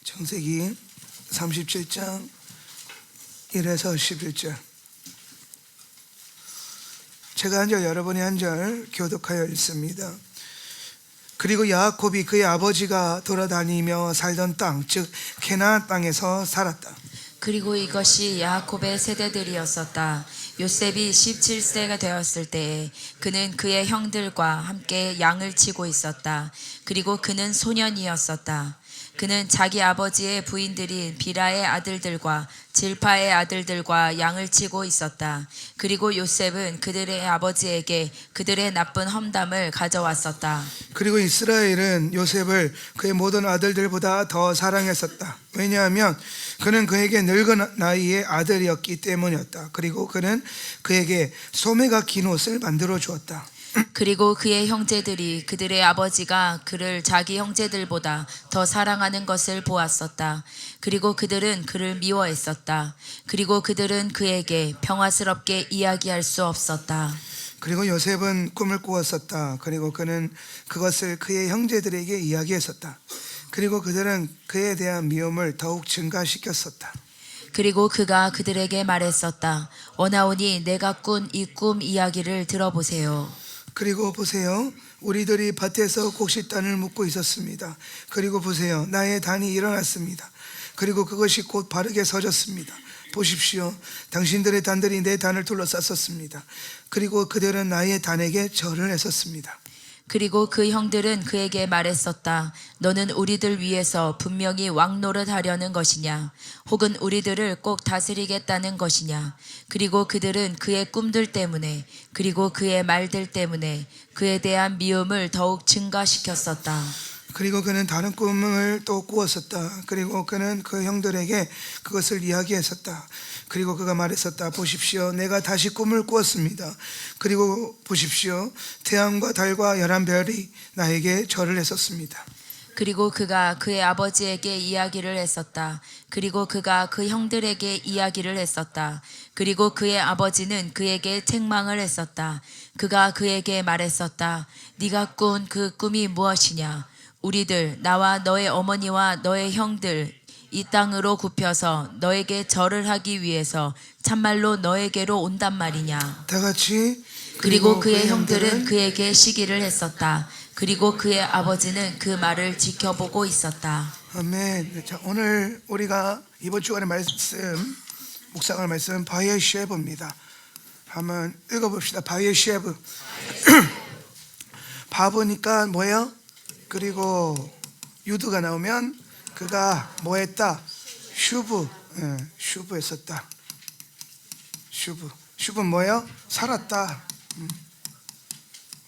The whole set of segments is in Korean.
창세기 37장 1에서 11절. 제가 한 절 여러분이 한 절 교독하여 읽습니다. 그리고 야곱이 그의 아버지가 돌아다니며 살던 땅, 즉 캐나안 땅에서 살았다. 그리고 이것이 야곱의 세대들이었었다. 요셉이 17세가 되었을 때에 그는 그의 형들과 함께 양을 치고 있었다. 그리고 그는 소년이었었다. 그는 자기 아버지의 부인들인 비라의 아들들과 질파의 아들들과 양을 치고 있었다. 그리고 요셉은 그들의 아버지에게 그들의 나쁜 험담을 가져왔었다. 그리고 이스라엘은 요셉을 그의 모든 아들들보다 더 사랑했었다. 왜냐하면 그는 그에게 늙은 나이의 아들이었기 때문이었다. 그리고 그는 그에게 소매가 긴 옷을 만들어 주었다. 그리고 그의 형제들이 그들의 아버지가 그를 자기 형제들보다 더 사랑하는 것을 보았었다. 그리고 그들은 그를 미워했었다. 그리고 그들은 그에게 평화스럽게 이야기할 수 없었다. 그리고 요셉은 꿈을 꾸었었다. 그리고 그는 그것을 그의 형제들에게 이야기했었다. 그리고 그들은 그에 대한 미움을 더욱 증가시켰었다. 그리고 그가 그들에게 말했었다. 원하오니 내가 꾼 이 꿈 이야기를 들어보세요. 그리고 보세요, 우리들이 밭에서 곡식단을 묶고 있었습니다. 그리고 보세요, 나의 단이 일어났습니다. 그리고 그것이 곧 바르게 서졌습니다. 보십시오, 당신들의 단들이 내 단을 둘러쌌었습니다. 그리고 그들은 나의 단에게 절을 했었습니다. 그리고 그 형들은 그에게 말했었다. 너는 우리들 위해서 분명히 왕노릇 하려는 것이냐? 혹은 우리들을 꼭 다스리겠다는 것이냐? 그리고 그들은 그의 꿈들 때문에 그리고 그의 말들 때문에 그에 대한 미움을 더욱 증가시켰었다. 그리고 그는 다른 꿈을 또 꾸었었다. 그리고 그는 그 형들에게 그것을 이야기했었다. 그리고 그가 말했었다. 보십시오, 내가 다시 꿈을 꾸었습니다. 그리고 보십시오, 태양과 달과 11별이 나에게 절을 했었습니다. 그리고 그가 그의 아버지에게 이야기를 했었다. 그리고 그가 그 형들에게 이야기를 했었다. 그리고 그의 아버지는 그에게 책망을 했었다. 그가 그에게 말했었다. 네가 꾼 그 꿈이 무엇이냐? 우리들, 나와 너의 어머니와 너의 형들 이 땅으로 굽혀서 너에게 절을 하기 위해서 참말로 너에게로 온단 말이냐? 다 같이. 그리고 그의 형들은 그에게 시기를 했었다. 그리고 그의 아버지는 그 말을 지켜보고 있었다. 아멘. 자, 오늘 우리가 이번 주간의 말씀, 묵상할 말씀 바이에셰브입니다. 한번 읽어봅시다. 바이에셰브. 바보니까 뭐예요? 그리고 유두가 나오면 그가 뭐했다? 슈브. 슈브했었다. 슈브는 뭐예요? 살았다.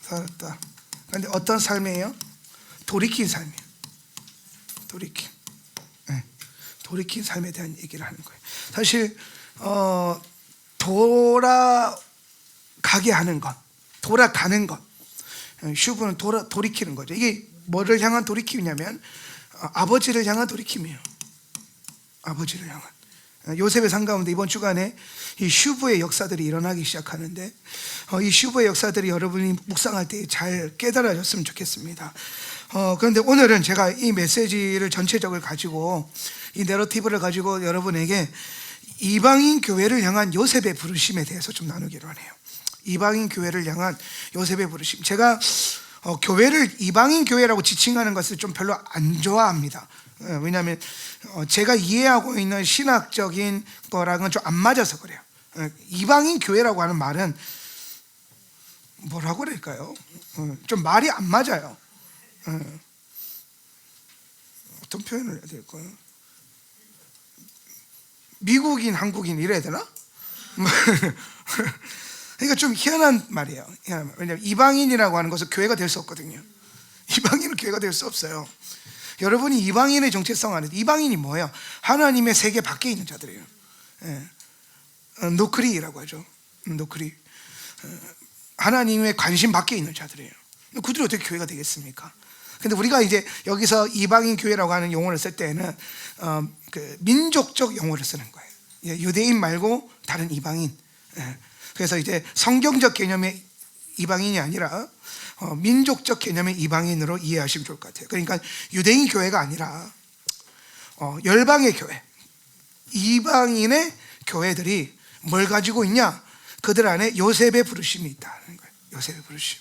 살았다. 그런데 어떤 삶이에요? 돌이킨 삶이에요. 돌이킨 삶에 대한 얘기를 하는 거예요. 사실 돌아가게 하는 것, 돌아가는 것. 슈브는 돌이키는 거죠. 이게 뭐를 향한 돌이킴이냐면 아버지를 향한 돌이킴이에요. 아버지를 향한. 요셉의 삶 가운데 이번 주간에 이 슈브의 역사들이 일어나기 시작하는데 이 슈브의 역사들이 여러분이 묵상할 때 잘 깨달아졌으면 좋겠습니다. 그런데 오늘은 제가 이 메시지를 전체적으로 가지고 이 내러티브를 가지고 여러분에게 이방인 교회를 향한 요셉의 부르심에 대해서 좀 나누기로 하네요. 이방인 교회를 향한 요셉의 부르심. 제가 교회를 이방인 교회라고 지칭하는 것을 좀 별로 안 좋아합니다. 왜냐하면 제가 이해하고 있는 신학적인 거랑은 좀 안 맞아서 그래요. 이방인 교회라고 하는 말은 뭐라고 그럴까요? 좀 말이 안 맞아요. 어떤 표현을 해야 될까요? 미국인, 한국인 이래야 되나? 그러니까 좀 희한한 말이에요. 왜냐하면 이방인이라고 하는 것은 교회가 될 수 없거든요. 이방인은 교회가 될 수 없어요. 여러분이 이방인의 정체성 안에, 이방인이 뭐예요? 하나님의 세계 밖에 있는 자들이에요. 노크리라고 하죠. 노크리. 하나님의 관심 밖에 있는 자들이에요. 그들이 어떻게 교회가 되겠습니까? 근데 우리가 이제 여기서 이방인 교회라고 하는 용어를 쓸 때는 그 민족적 용어를 쓰는 거예요. 유대인 말고 다른 이방인. 그래서 이제 성경적 개념의 이방인이 아니라 민족적 개념의 이방인으로 이해하시면 좋을 것 같아요. 그러니까 유대인 교회가 아니라 열방의 교회, 이방인의 교회들이 뭘 가지고 있냐? 그들 안에 요셉의 부르심이 있다는 거예요. 요셉의 부르심.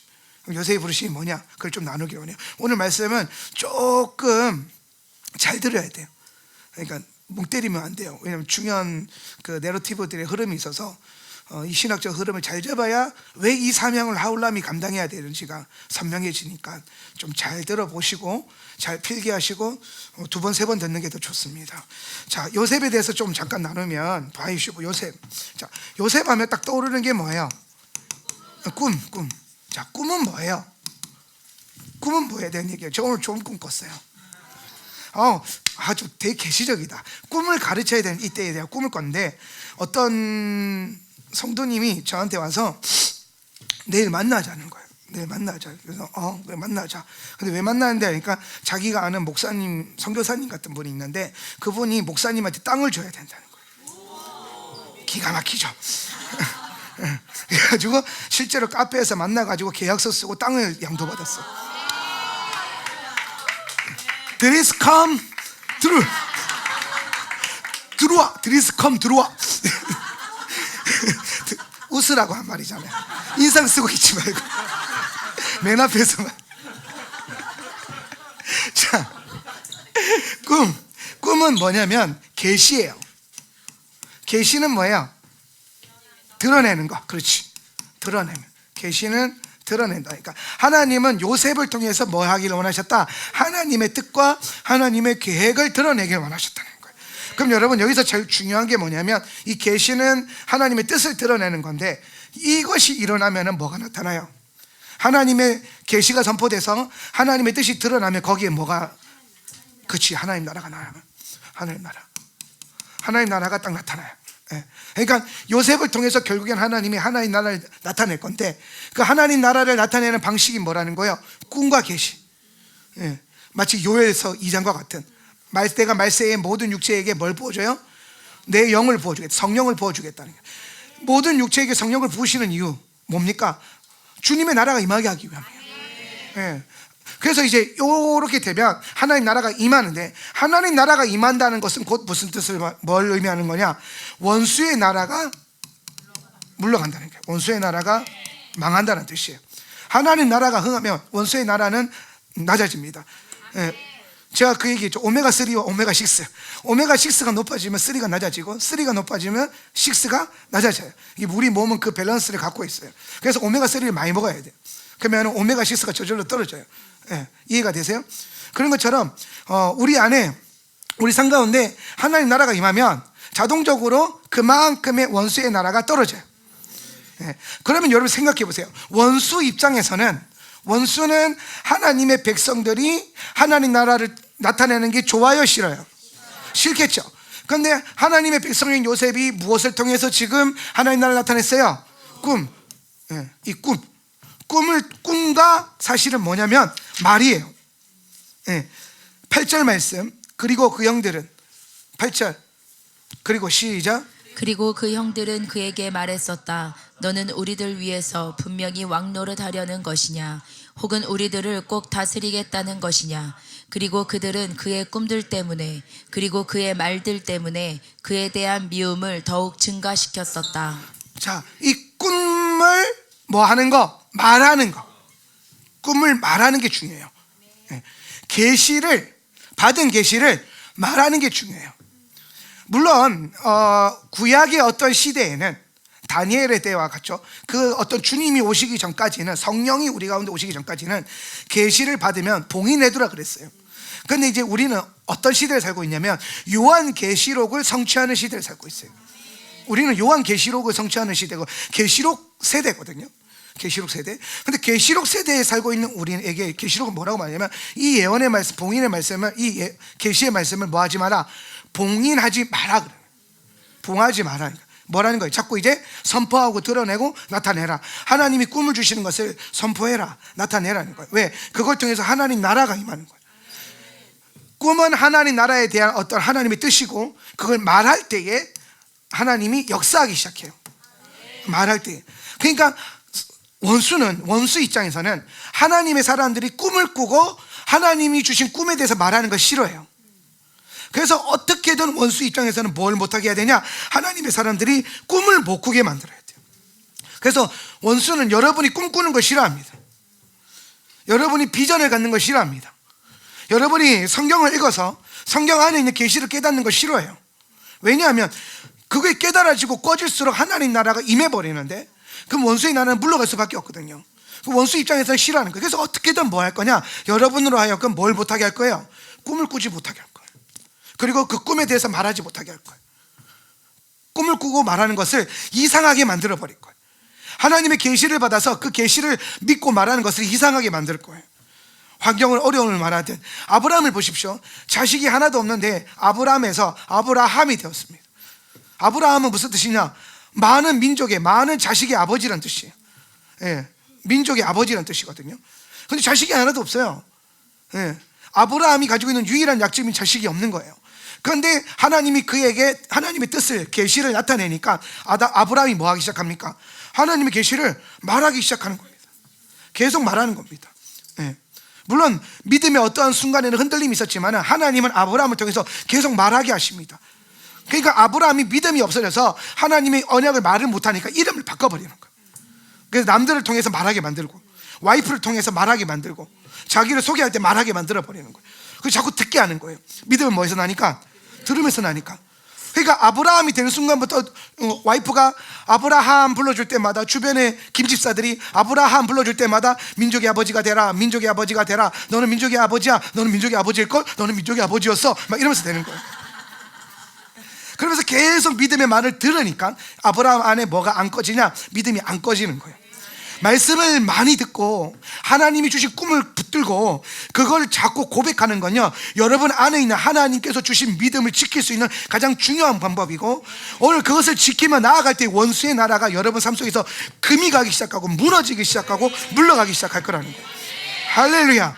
요셉의 부르심이 뭐냐? 그걸 좀 나누기 원해요. 오늘 말씀은 조금 잘 들어야 돼요. 그러니까 뭉 때리면 안 돼요. 왜냐하면 중요한 그 내러티브들의 흐름이 있어서 이 신학적 흐름을 잘 잡아야 왜 이 사명을 하울람이 감당해야 되는지가 선명해지니까 좀 잘 들어보시고 잘 필기하시고 두 번, 세 번 듣는 게 더 좋습니다. 자, 요셉에 대해서 좀 잠깐 나누면 바이슈브 요셉. 자, 요셉 하면 딱 떠오르는 게 뭐예요? 꿈. 자, 꿈은 뭐예요? 꿈은 뭐에 대한 얘기예요? 저 오늘 좋은 꿈 꿨어요. 아주 되게 계시적이다. 꿈을 가르쳐야 되는 이때에 대한 꿈을 꿨는데 어떤 성도님이 저한테 와서 내일 만나자는 거예요. 내일 만나자. 그래서 왜 만나자. 근데 왜 만나는데 하니까 자기가 아는 목사님, 선교사님 같은 분이 있는데 그분이 목사님한테 땅을 줘야 된다는 거예요. 기가 막히죠. 그래가지고 실제로 카페에서 만나가지고 계약서 쓰고 땅을 양도받았어. There is come through. 들어와. There is come 들어와. 웃으라고 한 말이잖아요. 인상 쓰고 있지 말고 맨 앞에서만. 자, 꿈은 뭐냐면 계시예요. 계시는 뭐예요? 드러내는 거. 그렇지. 드러내면. 계시는 드러낸다. 그러니까 하나님은 요셉을 통해서 뭐 하기를 원하셨다? 하나님의 뜻과 하나님의 계획을 드러내길 원하셨다는 거예요. 그럼 여러분 여기서 제일 중요한 게 뭐냐면 이 계시는 하나님의 뜻을 드러내는 건데 이것이 일어나면 뭐가 나타나요? 하나님의 계시가 선포돼서 하나님의 뜻이 드러나면 거기에 뭐가? 그치, 하나님 나라가 나와요. 하나님 나라가 딱 나타나요. 그러니까 요셉을 통해서 결국엔 하나님이 하나님 나라를 나타낼 건데 그 하나님 나라를 나타내는 방식이 뭐라는 거예요? 꿈과 계시. 마치 요엘서 2장과 같은 내가 말세의 모든 육체에게 뭘 부어줘요? 내 영을 부어주겠다. 성령을 부어주겠다는 거예요. 모든 육체에게 성령을 부으시는 이유 뭡니까? 주님의 나라가 임하게 하기 위함이에요. 그래서 이제 이렇게 되면 하나님 나라가 임하는데 하나님 나라가 임한다는 것은 곧 무슨 뜻을 뭘 의미하는 거냐? 원수의 나라가 물러간다는 거예요. 원수의 나라가 망한다는 뜻이에요. 하나님 나라가 흥하면 원수의 나라는 낮아집니다. 제가 그 얘기했죠. 오메가3와 오메가6. 오메가6가 높아지면 3가 낮아지고 3가 높아지면 6가 낮아져요. 우리 몸은 그 밸런스를 갖고 있어요. 그래서 오메가3를 많이 먹어야 돼요. 그러면 오메가6가 저절로 떨어져요. 이해가 되세요? 그런 것처럼 우리 안에 우리 삶 가운데 하나님 나라가 임하면 자동적으로 그만큼의 원수의 나라가 떨어져요. 그러면 여러분 생각해 보세요. 원수 입장에서는 원수는 하나님의 백성들이 하나님 나라를 나타내는 게 좋아요, 싫어요? 싫겠죠. 그런데 하나님의 백성인 요셉이 무엇을 통해서 지금 하나님 나라를 나타냈어요? 꿈. 이 꿈과 사실은 뭐냐면 말이에요. 8절 말씀. 그리고 그 형들은 8절. 그리고 시작. 그리고 그 형들은 그에게 말했었다. 너는 우리들 위해서 분명히 왕노릇 하려는 것이냐? 혹은 우리들을 꼭 다스리겠다는 것이냐? 그리고 그들은 그의 꿈들 때문에 그리고 그의 말들 때문에 그에 대한 미움을 더욱 증가시켰었다. 자, 이 꿈을 뭐 하는 거? 말하는 거. 꿈을 말하는 게 중요해요. 받은 계시를 말하는 게 중요해요. 물론 구약의 어떤 시대에는 다니엘의 때와 같죠. 그 어떤 주님이 오시기 전까지는 성령이 우리 가운데 오시기 전까지는 계시를 받으면 봉인해두라 그랬어요. 그런데 이제 우리는 어떤 시대를 살고 있냐면 요한 계시록을 성취하는 시대를 살고 있어요. 우리는 요한 계시록을 성취하는 시대고 계시록 세대거든요. 계시록 세대. 근데 계시록 세대에 살고 있는 우리에게 계시록은 뭐라고 말하냐면 이 예언의 말씀, 봉인의 말씀을 이 계시의 말씀을 뭐 하지 마라? 봉인하지 마라 그래요. 봉하지 마라. 뭐라는 거예요? 자꾸 이제 선포하고 드러내고 나타내라. 하나님이 꿈을 주시는 것을 선포해라. 나타내라는 거예요. 왜? 그걸 통해서 하나님 나라가 임하는 거예요. 꿈은 하나님 나라에 대한 어떤 하나님의 뜻이고 그걸 말할 때에 하나님이 역사하기 시작해요. 말할 때. 그러니까 원수 입장에서는 하나님의 사람들이 꿈을 꾸고 하나님이 주신 꿈에 대해서 말하는 걸 싫어해요. 그래서 어떻게든 원수 입장에서는 뭘 못하게 해야 되냐? 하나님의 사람들이 꿈을 못 꾸게 만들어야 돼요. 그래서 원수는 여러분이 꿈꾸는 걸 싫어합니다. 여러분이 비전을 갖는 걸 싫어합니다. 여러분이 성경을 읽어서 성경 안에 있는 계시를 깨닫는 걸 싫어해요. 왜냐하면 그게 깨달아지고 꺼질수록 하나님 나라가 임해버리는데, 그럼 원수의 나라는 물러갈 수밖에 없거든요. 그 원수 입장에서는 싫어하는 거예요. 그래서 어떻게든 뭐 할 거냐? 여러분으로 하여금 뭘 못하게 할 거예요? 꿈을 꾸지 못하게 할 거예요. 그리고 그 꿈에 대해서 말하지 못하게 할 거예요. 꿈을 꾸고 말하는 것을 이상하게 만들어 버릴 거예요. 하나님의 계시를 받아서 그 계시를 믿고 말하는 것을 이상하게 만들 거예요. 환경을 어려움을 말하든, 아브라함을 보십시오. 자식이 하나도 없는데 아브라함에서 아브라함이 되었습니다. 아브라함은 무슨 뜻이냐? 많은 민족의, 많은 자식의 아버지란 뜻이에요. 예, 민족의 아버지란 뜻이거든요. 근데 자식이 하나도 없어요. 예, 아브라함이 가지고 있는 유일한 약점인 자식이 없는 거예요. 그런데 하나님이 그에게 하나님의 뜻을, 계시를 나타내니까 아브라함이 뭐 하기 시작합니까? 하나님의 계시를 말하기 시작하는 겁니다. 계속 말하는 겁니다. 예. 물론 믿음의 어떠한 순간에는 흔들림이 있었지만 하나님은 아브라함을 통해서 계속 말하게 하십니다. 그러니까 아브라함이 믿음이 없어져서 하나님의 언약을 말을 못하니까 이름을 바꿔버리는 거예요. 그래서 남들을 통해서 말하게 만들고, 와이프를 통해서 말하게 만들고, 자기를 소개할 때 말하게 만들어버리는 거예요. 그래서 자꾸 듣게 하는 거예요. 믿음은 뭐에서 나니까? 들으면서 나니까. 그러니까 아브라함이 되는 순간부터 와이프가 아브라함 불러줄 때마다 주변의 김집사들이 아브라함 불러줄 때마다 민족의 아버지가 되라, 민족의 아버지가 되라, 너는 민족의 아버지야, 너는 민족의 아버지일걸, 너는 민족의 아버지였어, 막 이러면서 되는 거예요. 그러면서 계속 믿음의 말을 들으니까 아브라함 안에 뭐가 안 꺼지냐? 믿음이 안 꺼지는 거예요. 말씀을 많이 듣고 하나님이 주신 꿈을 붙들고 그걸 자꾸 고백하는 건요, 여러분 안에 있는 하나님께서 주신 믿음을 지킬 수 있는 가장 중요한 방법이고, 오늘 그것을 지키며 나아갈 때 원수의 나라가 여러분 삶 속에서 금이 가기 시작하고 무너지기 시작하고 물러가기 시작할 거라는 거예요. 할렐루야.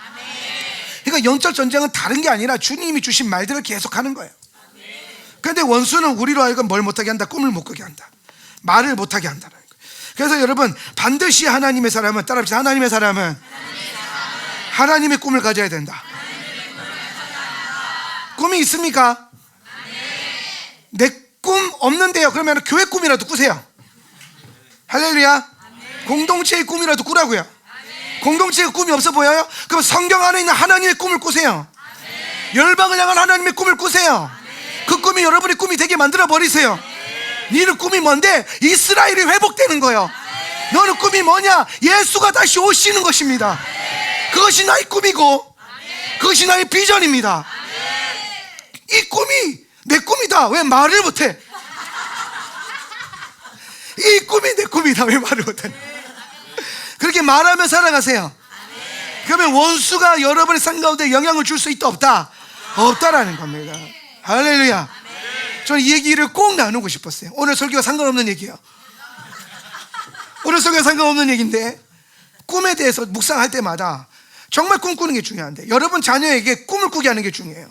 그러니까 영적 전쟁은 다른 게 아니라 주님이 주신 말들을 계속하는 거예요. 그런데 원수는 우리로 하여금 뭘 못하게 한다? 꿈을 못 꾸게 한다. 말을 못하게 한다는 거예요. 그래서 여러분, 반드시 하나님의 사람은, 따라합시다. 하나님의 사람은 하나님의 꿈을 가져야 된다. 꿈이 있습니까? 내 꿈 없는데요. 그러면 교회 꿈이라도 꾸세요. 할렐루야. 공동체의 꿈이라도 꾸라고요. 공동체의 꿈이 없어 보여요? 그럼 성경 안에 있는 하나님의 꿈을 꾸세요. 열방을 향한 하나님의 꿈을 꾸세요. 그 꿈이 여러분의 꿈이 되게 만들어 버리세요. 너는 꿈이 뭔데? 이스라엘이 회복되는 거예요. 너는 꿈이 뭐냐? 예수가 다시 오시는 것입니다. 그것이 나의 꿈이고 그것이 나의 비전입니다. 이 꿈이 내 꿈이다. 왜 말을 못해? 이 꿈이 내 꿈이다. 왜 말을 못해? 그렇게 말하며 살아가세요. 그러면 원수가 여러분의 삶 가운데 영향을 줄 수 있다 없다? 없다라는 겁니다. 할렐루야. 저는 이 얘기를 꼭 나누고 싶었어요. 오늘 설교와 상관없는 얘기예요. 오늘 설교와 상관없는 얘기인데, 꿈에 대해서 묵상할 때마다 정말 꿈꾸는 게 중요한데, 여러분 자녀에게 꿈을 꾸게 하는 게 중요해요.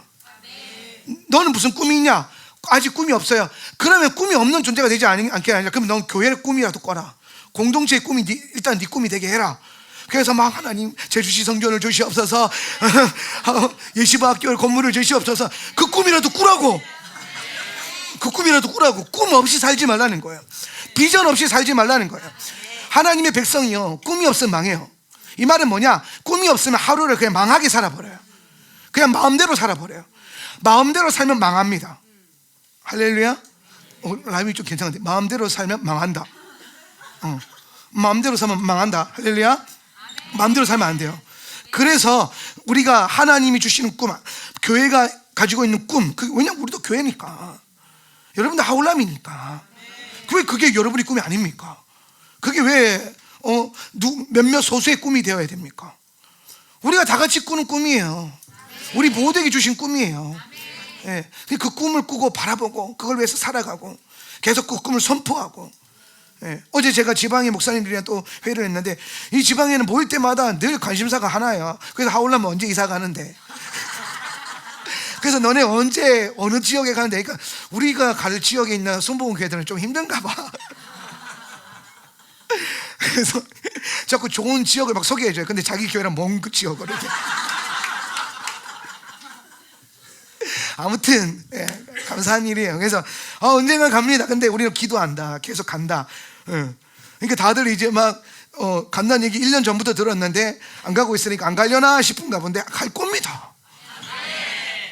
너는 무슨 꿈이 있냐? 아직 꿈이 없어요. 그러면 꿈이 없는 존재가 되지 않게 아니라, 그럼 넌 교회의 꿈이라도 꿔라. 공동체의 꿈이 일단 네 꿈이 되게 해라. 그래서 막 하나님 제주시 성전을 주시옵소서, 예시바 학교 건물을 주시옵소서. 그 꿈이라도 꾸라고. 그 꿈이라도 꾸라고. 꿈 없이 살지 말라는 거예요. 비전 없이 살지 말라는 거예요. 하나님의 백성이요, 꿈이 없으면 망해요. 이 말은 뭐냐? 꿈이 없으면 하루를 그냥 망하게 살아버려요. 그냥 마음대로 살아버려요. 마음대로 살면 망합니다. 할렐루야. 라임이 좀 괜찮은데, 마음대로 살면 망한다. 마음대로 살면 망한다. 할렐루야. 마음대로 살면 안 돼요. 그래서 우리가 하나님이 주시는 꿈, 교회가 가지고 있는 꿈, 왜냐면 우리도 교회니까, 여러분들 하울람이니까, 왜 그게 여러분의 꿈이 아닙니까? 그게 왜 몇몇 소수의 꿈이 되어야 됩니까? 우리가 다 같이 꾸는 꿈이에요. 우리 모두에게 주신 꿈이에요. 예, 그 꿈을 꾸고 바라보고 그걸 위해서 살아가고 계속 그 꿈을 선포하고. 예, 어제 제가 지방의 목사님들이랑 또 회의를 했는데, 이 지방에는 모일 때마다 늘 관심사가 하나예요. 그래서 하울람 언제 이사 가는데, 그래서 너네 언제 어느 지역에 가는데, 그러니까 우리가 갈 지역에 있는 순복음 교회들은 좀 힘든가 봐. 그래서 자꾸 좋은 지역을 막 소개해줘요. 근데 자기 교회는 먼 그 지역을 이렇게. 아무튼 감사한 일이에요. 그래서 언젠가 갑니다. 근데 우리는 기도한다. 계속 간다. 그러니까 다들 이제 막 간다는 얘기 1년 전부터 들었는데 안 가고 있으니까 안 가려나 싶은가 본데 갈 겁니다.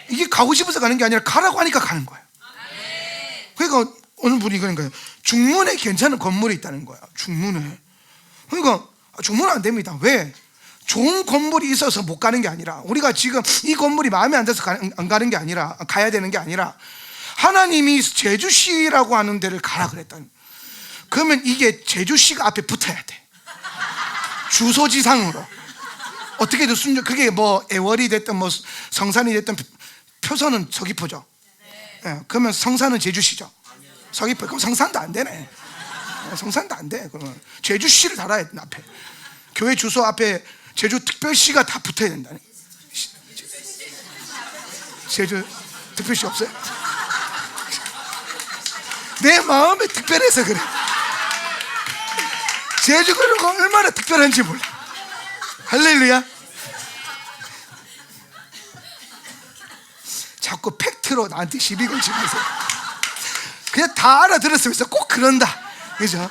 이게 가고 싶어서 가는 게 아니라 가라고 하니까 가는 거예요. 그러니까 어느 분이 그런 거예요. 중문에 괜찮은 건물이 있다는 거야. 중문에. 그러니까 중문은 안 됩니다. 왜? 좋은 건물이 있어서 못 가는 게 아니라, 우리가 지금 이 건물이 마음에 안 들어서 안 가는 게 아니라, 가야 되는 게 아니라, 하나님이 제주시라고 하는 데를 가라 그랬다는. 그러면 이게 제주시가 앞에 붙어야 돼. 주소지상으로. 어떻게든 순정, 그게 뭐 애월이 됐든 뭐 성산이 됐든 표선은 서귀포죠. 그러면 성산은 제주시죠. 서귀포. 그럼 성산도 안 되네. 성산도 안 돼. 그러면 제주시를 달아야 돼 앞에. 교회 주소 앞에 제주특별시가 다 붙어야 된다네. 제주특별시 없어요? 내 마음에 특별해서 그래. 제주도가 얼마나 특별한지 몰라. 할렐루야. 자꾸 팩트로 나한테 시비 걸지 마세요. 그냥 다 알아들었으면서 꼭 그런다. 그죠?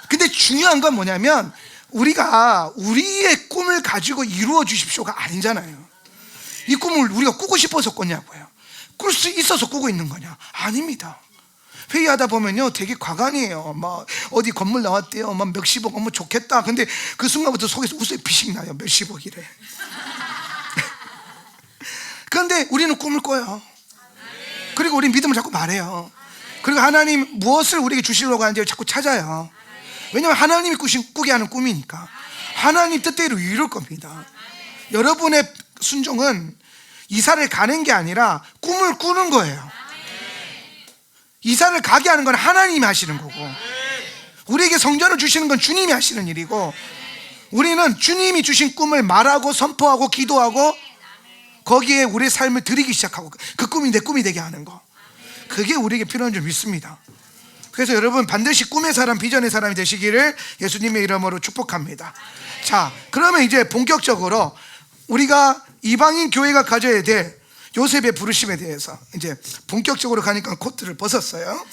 근데 중요한 건 뭐냐면, 우리가 우리의 꿈을 가지고 이루어 주십시오가 아니잖아요. 이 꿈을 우리가 꾸고 싶어서 꿨냐고요. 꿀 수 있어서 꾸고 있는 거냐? 아닙니다. 회의하다 보면요, 되게 과간이에요. 막 어디 건물 나왔대요. 막 몇십억, 어머 좋겠다. 근데 그 순간부터 속에서 웃음이 피식 나요. 몇십억이래. 그런데 우리는 꿈을 꿔요. 그리고 우리 믿음을 자꾸 말해요. 그리고 하나님 무엇을 우리에게 주시려고 하는지 자꾸 찾아요. 왜냐하면 하나님이 꾸게 하는 꿈이니까. 하나님 뜻대로 이룰 겁니다. 여러분의 순종은 이사를 가는 게 아니라 꿈을 꾸는 거예요. 이사를 가게 하는 건 하나님이 하시는 거고, 우리에게 성전을 주시는 건 주님이 하시는 일이고, 우리는 주님이 주신 꿈을 말하고 선포하고 기도하고 거기에 우리의 삶을 드리기 시작하고, 그 꿈이 내 꿈이 되게 하는 거, 그게 우리에게 필요한 줄 믿습니다. 그래서 여러분 반드시 꿈의 사람, 비전의 사람이 되시기를 예수님의 이름으로 축복합니다. 자, 그러면 이제 본격적으로 우리가 이방인 교회가 가져야 될 요셉의 부르심에 대해서 이제 본격적으로 가니까 코트를 벗었어요.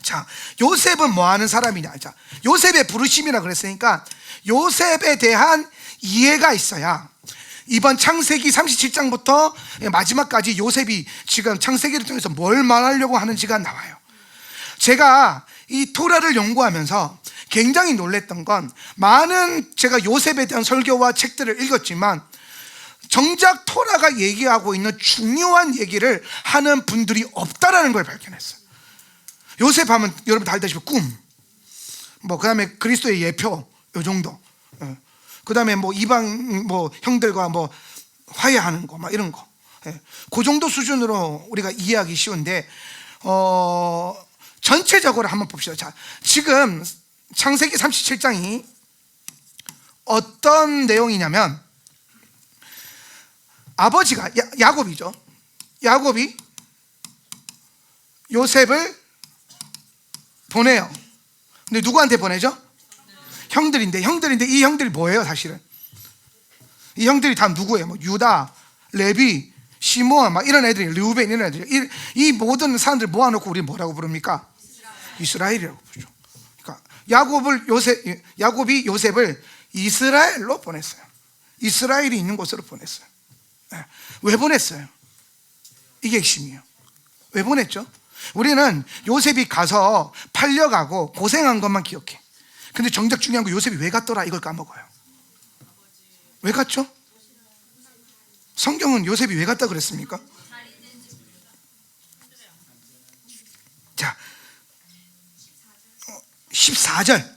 자, 요셉은 뭐 하는 사람이냐. 자, 요셉의 부르심이라 그랬으니까 요셉에 대한 이해가 있어야 이번 창세기 37장부터 마지막까지 요셉이 지금 창세기를 통해서 뭘 말하려고 하는지가 나와요. 제가 이 토라를 연구하면서 굉장히 놀랬던 건, 많은 제가 요셉에 대한 설교와 책들을 읽었지만 정작 토라가 얘기하고 있는 중요한 얘기를 하는 분들이 없다라는 걸 발견했어요. 요셉 하면 여러분 다 알다시피 꿈, 뭐 그 다음에 그리스도의 예표, 요 정도. 그 다음에 뭐 이방 뭐 형들과 뭐 화해하는 거, 막 이런 거. 그 정도 수준으로 우리가 이해하기 쉬운데, 전체적으로 한번 봅시다. 자, 지금 창세기 37장이 어떤 내용이냐면, 아버지가 야곱이죠. 야곱이 요셉을 보내요. 근데 누구한테 보내죠? 형들인데 이 형들이 뭐예요? 사실은 이 형들이 다 누구예요? 뭐 유다, 레비, 시므온, 막 이런 애들이, 르우벤 이런 애들이. 이 모든 사람들 모아놓고 우리 뭐라고 부릅니까? 이스라엘이라고 부르죠. 그러니까 야곱이 요셉을 이스라엘로 보냈어요. 이스라엘이 있는 곳으로 보냈어요. 왜 보냈어요? 이게 핵심이에요. 왜 보냈죠? 우리는 요셉이 가서 팔려가고 고생한 것만 기억해. 근데 정작 중요한 거, 요셉이 왜 갔더라 이걸 까먹어요. 왜 갔죠? 성경은 요셉이 왜 갔다 그랬습니까? 자, 14절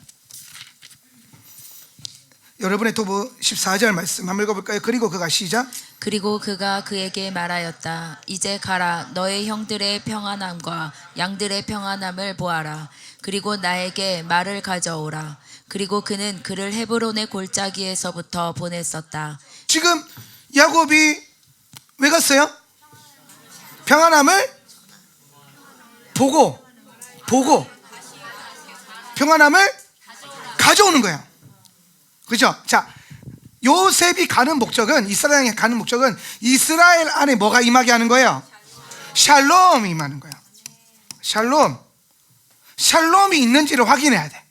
여러분의 도부 14절 말씀 한번 읽어볼까요? 그리고 그가 시작. 그리고 그가 그에게 말하였다. 이제 가라. 너의 형들의 평안함과 양들의 평안함을 보아라. 그리고 나에게 말을 가져오라. 그리고 그는 그를 헤브론의 골짜기에서부터 보냈었다. 지금 야곱이 왜 갔어요? 평안함을 보고 평안함을 가져오는 거야. 그렇죠? 자, 요셉이 가는 목적은, 이스라엘에 가는 목적은 이스라엘 안에 뭐가 임하게 하는 거예요? 샬롬이 임하는 거예요. 샬롬이 있는지를 확인해야 돼.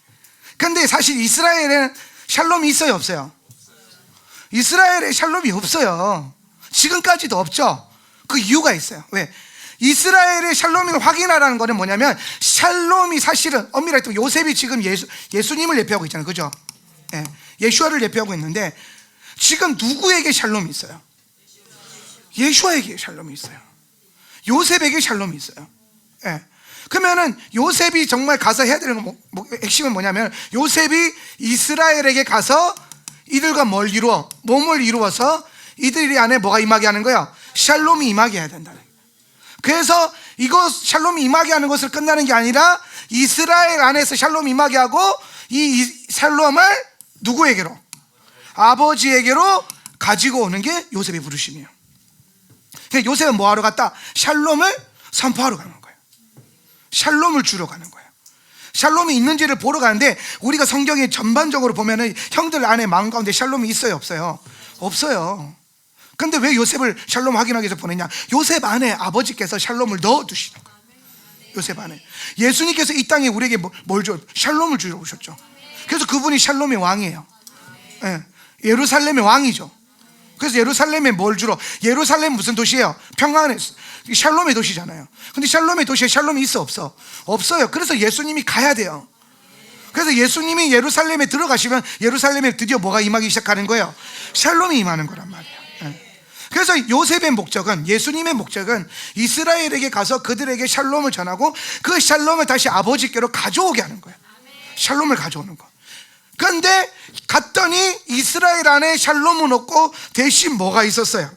근데 사실 이스라엘에는 샬롬이 있어요, 없어요? 이스라엘에 샬롬이 없어요. 지금까지도 없죠. 그 이유가 있어요. 왜? 이스라엘의 샬롬을 확인하라는 거는 뭐냐면, 샬롬이 사실은 엄밀하게 또 요셉이 지금 예수님을 예표하고 있잖아요, 그죠? 예, 예수아를 예표하고 있는데, 지금 누구에게 샬롬이 있어요? 예수아에게 샬롬이 있어요. 요셉에게 샬롬이 있어요. 예. 그러면은 요셉이 정말 가서 해야 되는 건 핵심은 뭐냐면, 요셉이 이스라엘에게 가서 이들과 몸을 이루어서 이들 안에 뭐가 임하게 하는 거예요? 샬롬이 임하게 해야 된다. 그래서 이거 샬롬이 임하게 하는 것을 끝나는 게 아니라, 이스라엘 안에서 샬롬이 임하게 하고, 이 샬롬을 누구에게로? 아버지에게로 가지고 오는 게 요셉의 부르심이에요. 그러니까 요셉은 뭐 하러 갔다? 샬롬을 선포하러 가는 거예요. 샬롬을 주러 가는 거예요. 샬롬이 있는지를 보러 가는데, 우리가 성경에 전반적으로 보면은 형들 안에 마음 가운데 샬롬이 있어요, 없어요? 없어요. 근데 왜 요셉을 샬롬 확인하기 위해서 보내냐? 요셉 안에 아버지께서 샬롬을 넣어두시는 거예요. 요셉 안에. 예수님께서 이 땅에 우리에게 뭘 줘? 샬롬을 주러 오셨죠. 그래서 그분이 샬롬의 왕이에요. 예, 예루살렘의 왕이죠. 그래서 예루살렘에 뭘 주러? 예루살렘 무슨 도시예요? 평안의 샬롬의 도시잖아요. 근데 샬롬의 도시에 샬롬이 있어, 없어? 없어요. 그래서 예수님이 가야 돼요. 그래서 예수님이 예루살렘에 들어가시면 예루살렘에 드디어 뭐가 임하기 시작하는 거예요? 샬롬이 임하는 거란 말이에요. 예. 그래서 요셉의 목적은, 예수님의 목적은 이스라엘에게 가서 그들에게 샬롬을 전하고, 그 샬롬을 다시 아버지께로 가져오게 하는 거예요. 샬롬을 가져오는 거. 그런데 갔더니 이스라엘 안에 샬롬은 없고, 대신 뭐가 있었어요?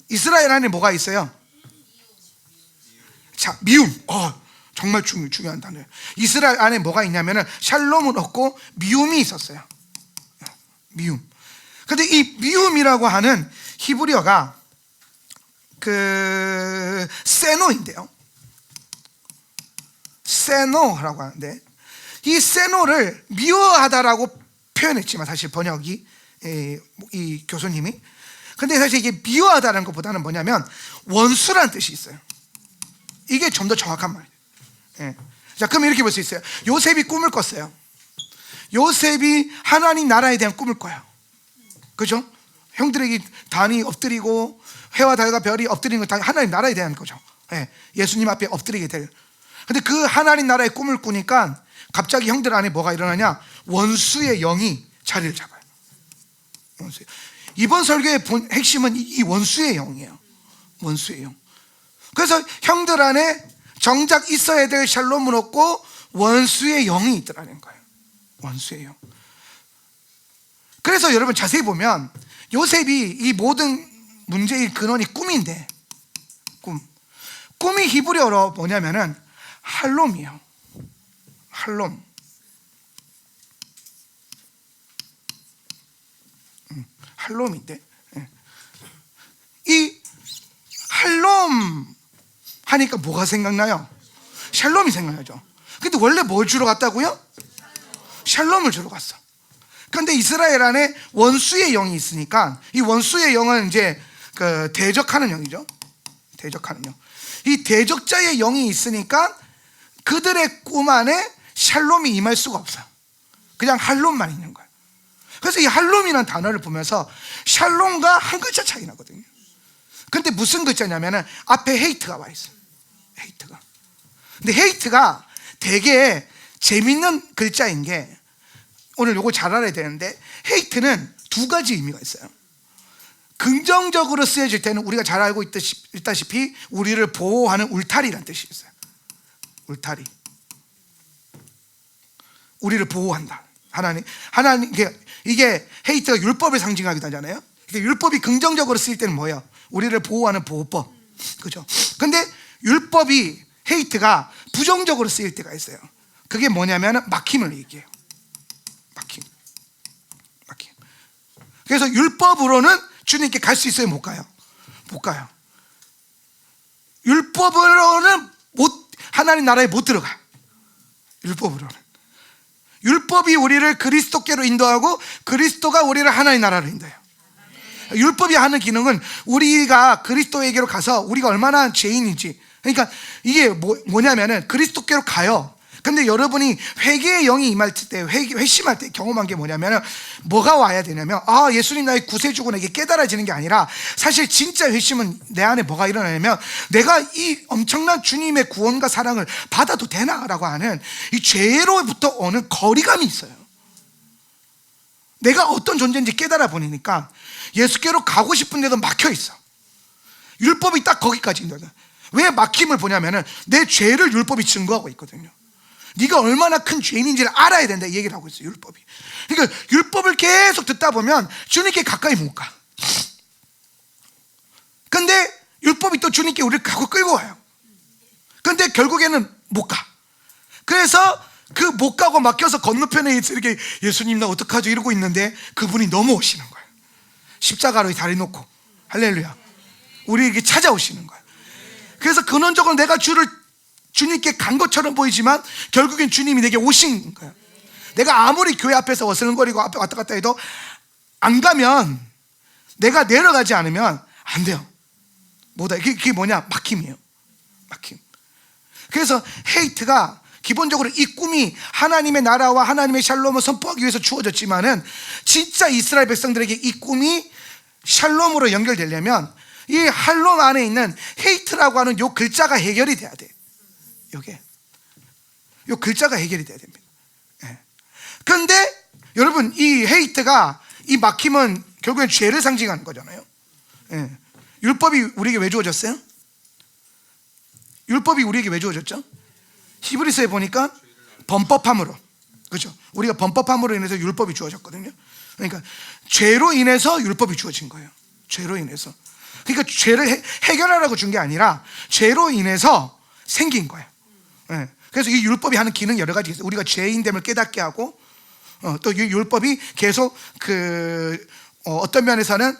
이스라엘 안에 뭐가 있어요? 자, 미움. 정말 중요한 단어예요. 이스라엘 안에 뭐가 있냐면은 샬롬은 없고 미움이 있었어요. 미움. 근데 이 미움이라고 하는 히브리어가 그 세노인데요. 세노라고 하는데, 이 세노를 미워하다라고 표현했지만, 사실 번역이 이 교수님이, 근데 사실 이게 미워하다는 것보다는 뭐냐면 원수라는 뜻이 있어요. 이게 좀 더 정확한 말이에요. 예. 자, 그럼 이렇게 볼 수 있어요. 요셉이 꿈을 꿨어요. 요셉이 하나님 나라에 대한 꿈을 꿔요. 그죠? 형들에게 단이 엎드리고 해와 달과 별이 엎드리는 거 다 하나님 나라에 대한 거죠. 예. 예수님 앞에 엎드리게 될. 근데 그 하나님 나라의 꿈을 꾸니까 갑자기 형들 안에 뭐가 일어나냐? 원수의 영이 자리를 잡아요. 원수의. 이번 설교의 핵심은 이 원수의 영이에요. 원수의 영. 그래서 형들 안에 정작 있어야 될 샬롬은 없고 원수의 영이 있더라는 거예요. 원수의 영. 그래서 여러분 자세히 보면 요셉이 이 모든 문제의 근원이 꿈인데, 꿈이 히브리어로 뭐냐면은 할롬이에요. 할롬. 할롬인데, 이 할롬 하니까 뭐가 생각나요? 샬롬이 생각나죠. 근데 원래 뭘 주러 갔다고요? 샬롬을 주러 갔어. 그런데 이스라엘 안에 원수의 영이 있으니까, 이 원수의 영은 이제 그 대적하는 영이죠. 대적하는 영. 이 대적자의 영이 있으니까 그들의 꿈 안에 샬롬이 임할 수가 없어요. 그냥 할롬만 있는 거예요. 그래서 이 할롬이라는 단어를 보면서 샬롬과 한 글자 차이 나거든요. 근데 무슨 글자냐면은 앞에 헤이트가 와 있어요. 헤이트가. 근데 헤이트가 되게 재밌는 글자인 게, 오늘 요거 잘 알아야 되는데, 헤이트는 두 가지 의미가 있어요. 긍정적으로 쓰여질 때는 우리가 잘 알고 있다시피 우리를 보호하는 울타리라는 뜻이 있어요. 울타리. 우리를 보호한다. 하나님 이게 헤이트가 율법을 상징하기도 하잖아요. 율법이 긍정적으로 쓰일 때는 뭐예요? 우리를 보호하는 보호법. 그죠? 근데 율법이, 헤이트가 부정적으로 쓰일 때가 있어요. 그게 뭐냐면 막힘을 얘기해요. 막힘. 그래서 율법으로는 주님께 갈 수 있어요, 못 가요? 못 가요. 율법으로는 하나님 나라에 못 들어가. 율법으로는. 율법이 우리를 그리스도께로 인도하고 그리스도가 우리를 하나님 나라로 인도해요. 율법이 하는 기능은 우리가 그리스도에게로 가서 우리가 얼마나 죄인인지, 그러니까 이게 뭐냐면은 그리스도께로 가요. 근데 여러분이 회개의 영이 임할 때, 회심할 때 경험한 게 뭐냐면은, 뭐가 와야 되냐면, 아, 예수님 나의 구세주구나, 이게 깨달아지는 게 아니라, 사실 진짜 회심은 내 안에 뭐가 일어나냐면, 내가 이 엄청난 주님의 구원과 사랑을 받아도 되나라고 하는 이 죄로부터 오는 거리감이 있어요. 내가 어떤 존재인지 깨달아 보니까 예수께로 가고 싶은데도 막혀 있어. 율법이 딱 거기까지 있는 거야. 왜 막힘을 보냐면은 내 죄를 율법이 증거하고 있거든요. 네가 얼마나 큰 죄인인지를 알아야 된다, 이 얘기를 하고 있어요, 율법이. 그러니까 율법을 계속 듣다 보면 주님께 가까이 못 가. 근데 율법이 또 주님께 우리를 끌고 와요. 근데 결국에는 못 가. 그래서 그 못 가고 막혀서 건너편에 이렇게 예수님 나 어떡하죠 이러고 있는데 그분이 넘어오시는 거예요. 십자가로 다리 놓고, 할렐루야, 우리에게 찾아오시는 거예요. 그래서 근원적으로 내가 주님께 간 것처럼 보이지만 결국엔 주님이 내게 오신 거예요. 내가 아무리 교회 앞에서 어슬렁거리고 앞에 왔다 갔다 해도 안 가면, 내가 내려가지 않으면 안 돼요. 뭐다, 그게 뭐냐? 막힘이에요. 막힘. 그래서 헤이트가 기본적으로 이 꿈이 하나님의 나라와 하나님의 샬롬을 선포하기 위해서 주어졌지만은, 진짜 이스라엘 백성들에게 이 꿈이 샬롬으로 연결되려면 이 할롬 안에 있는 헤이트라고 하는 요 글자가 해결이 돼야 돼. 요게 요 글자가 해결이 돼야 됩니다. 예. 근데 여러분, 이 헤이트가, 이 막힘은 결국엔 죄를 상징하는 거잖아요. 예. 율법이 우리에게 왜 주어졌어요? 율법이 우리에게 왜 주어졌죠? 히브리서에 보니까 범법함으로, 그렇죠? 우리가 범법함으로 인해서 율법이 주어졌거든요. 그러니까 죄로 인해서 율법이 주어진 거예요. 죄로 인해서. 그러니까 죄를 해결하라고 준 게 아니라 죄로 인해서 생긴 거예요. 예. 그래서 이 율법이 하는 기능 여러 가지 있어요. 우리가 죄인됨을 깨닫게 하고, 또 이 율법이 계속 어떤 면에서는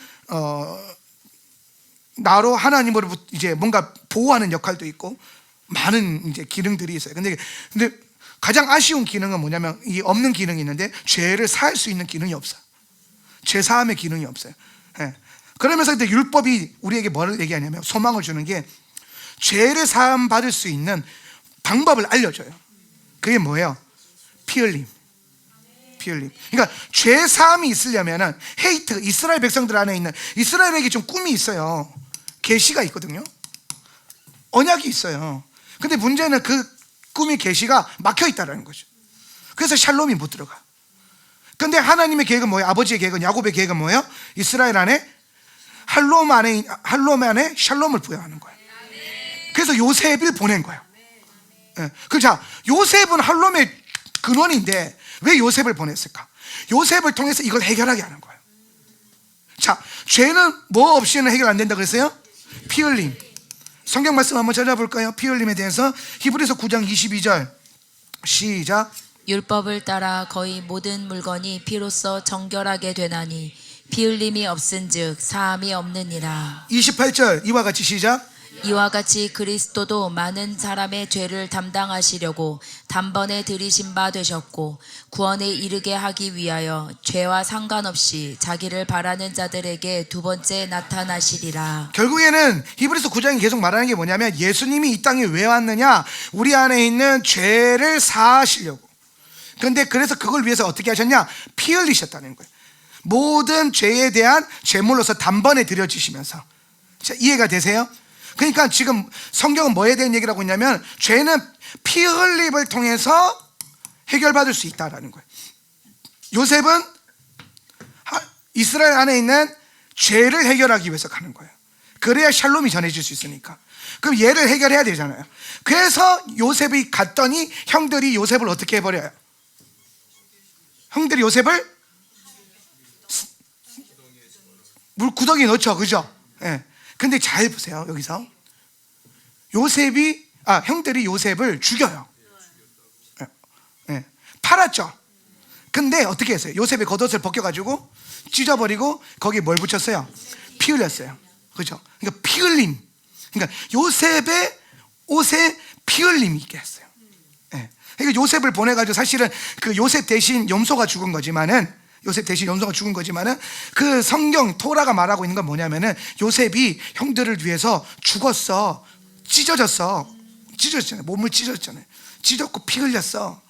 나로 하나님으로부터 이제 뭔가 보호하는 역할도 있고, 많은 이제 기능들이 있어요. 근데 가장 아쉬운 기능은 뭐냐면, 이 없는 기능이 있는데 죄를 사할 수 있는 기능이 없어요. 죄 사함의 기능이 없어요. 예. 그러면서 근데 율법이 우리에게 뭐를 얘기하냐면, 소망을 주는 게 죄를 사함 받을 수 있는 방법을 알려줘요. 그게 뭐예요? 피 흘림. 피 흘림. 그러니까 죄 사함이 있으려면은, 헤이트, 이스라엘 백성들 안에 있는, 이스라엘에게 좀 꿈이 있어요. 계시가 있거든요. 언약이 있어요. 근데 문제는 그 꿈이, 계시가 막혀 있다는 거죠. 그래서 샬롬이 못 들어가. 근데 하나님의 계획은 뭐예요? 아버지의 계획은, 야곱의 계획은 뭐예요? 이스라엘 안에 할롬 안에 샬롬을 부여하는 거예요. 그래서 요셉을 보낸 거예요. 예. 자, 요셉은 할롬의 근원인데 왜 요셉을 보냈을까? 요셉을 통해서 이걸 해결하게 하는 거예요. 자, 죄는 뭐 없이는 해결 안 된다 그랬어요? 피 흘림. 성경 말씀 한번 찾아볼까요? 피 흘림에 대해서 히브리서 9장 22절 시작. 율법을 따라 거의 모든 물건이 피로써 정결하게 되나니 피 흘림이 없은즉 사함이 없느니라. 28절 이와 같이 시작. 이와 같이 그리스도도 많은 사람의 죄를 담당하시려고 단번에 들이신 바 되셨고, 구원에 이르게 하기 위하여 죄와 상관없이 자기를 바라는 자들에게 두 번째 나타나시리라. 결국에는 히브리서 9장이 계속 말하는 게 뭐냐면, 예수님이 이 땅에 왜 왔느냐? 우리 안에 있는 죄를 사하시려고. 그런데 그래서 그걸 위해서 어떻게 하셨냐? 피 흘리셨다는 거예요. 모든 죄에 대한 제물로서 단번에 드려지시면서. 자, 이해가 되세요? 그러니까 지금 성경은 뭐에 대한 얘기를 하고 있냐면, 죄는 피 흘림을 통해서 해결받을 수 있다라는 거예요. 요셉은 이스라엘 안에 있는 죄를 해결하기 위해서 가는 거예요. 그래야 샬롬이 전해질 수 있으니까. 그럼 얘를 해결해야 되잖아요. 그래서 요셉이 갔더니 형들이 요셉을 어떻게 해버려요? 형들이 요셉을 물구덩이에 넣죠, 그죠? 예. 근데 잘 보세요. 여기서 형들이 요셉을 죽여요. 예. 팔았죠. 근데 어떻게 했어요? 요셉의 겉옷을 벗겨가지고 찢어버리고 거기에 뭘 붙였어요? 피 흘렸어요. 그죠? 그러니까 피 흘림. 그러니까 요셉의 옷에 피 흘림이 있게 했어요. 예. 그러니까 요셉을 보내가지고, 사실은 그 요셉 대신 염소가 죽은 거지만은, 요셉 대신 염소가 죽은 거지만은 그 성경 토라가 말하고 있는 건 뭐냐면은 요셉이 형들을 위해서 죽었어. 찢어졌잖아요. 몸을 찢었잖아요. 찢었고 피 흘렸어.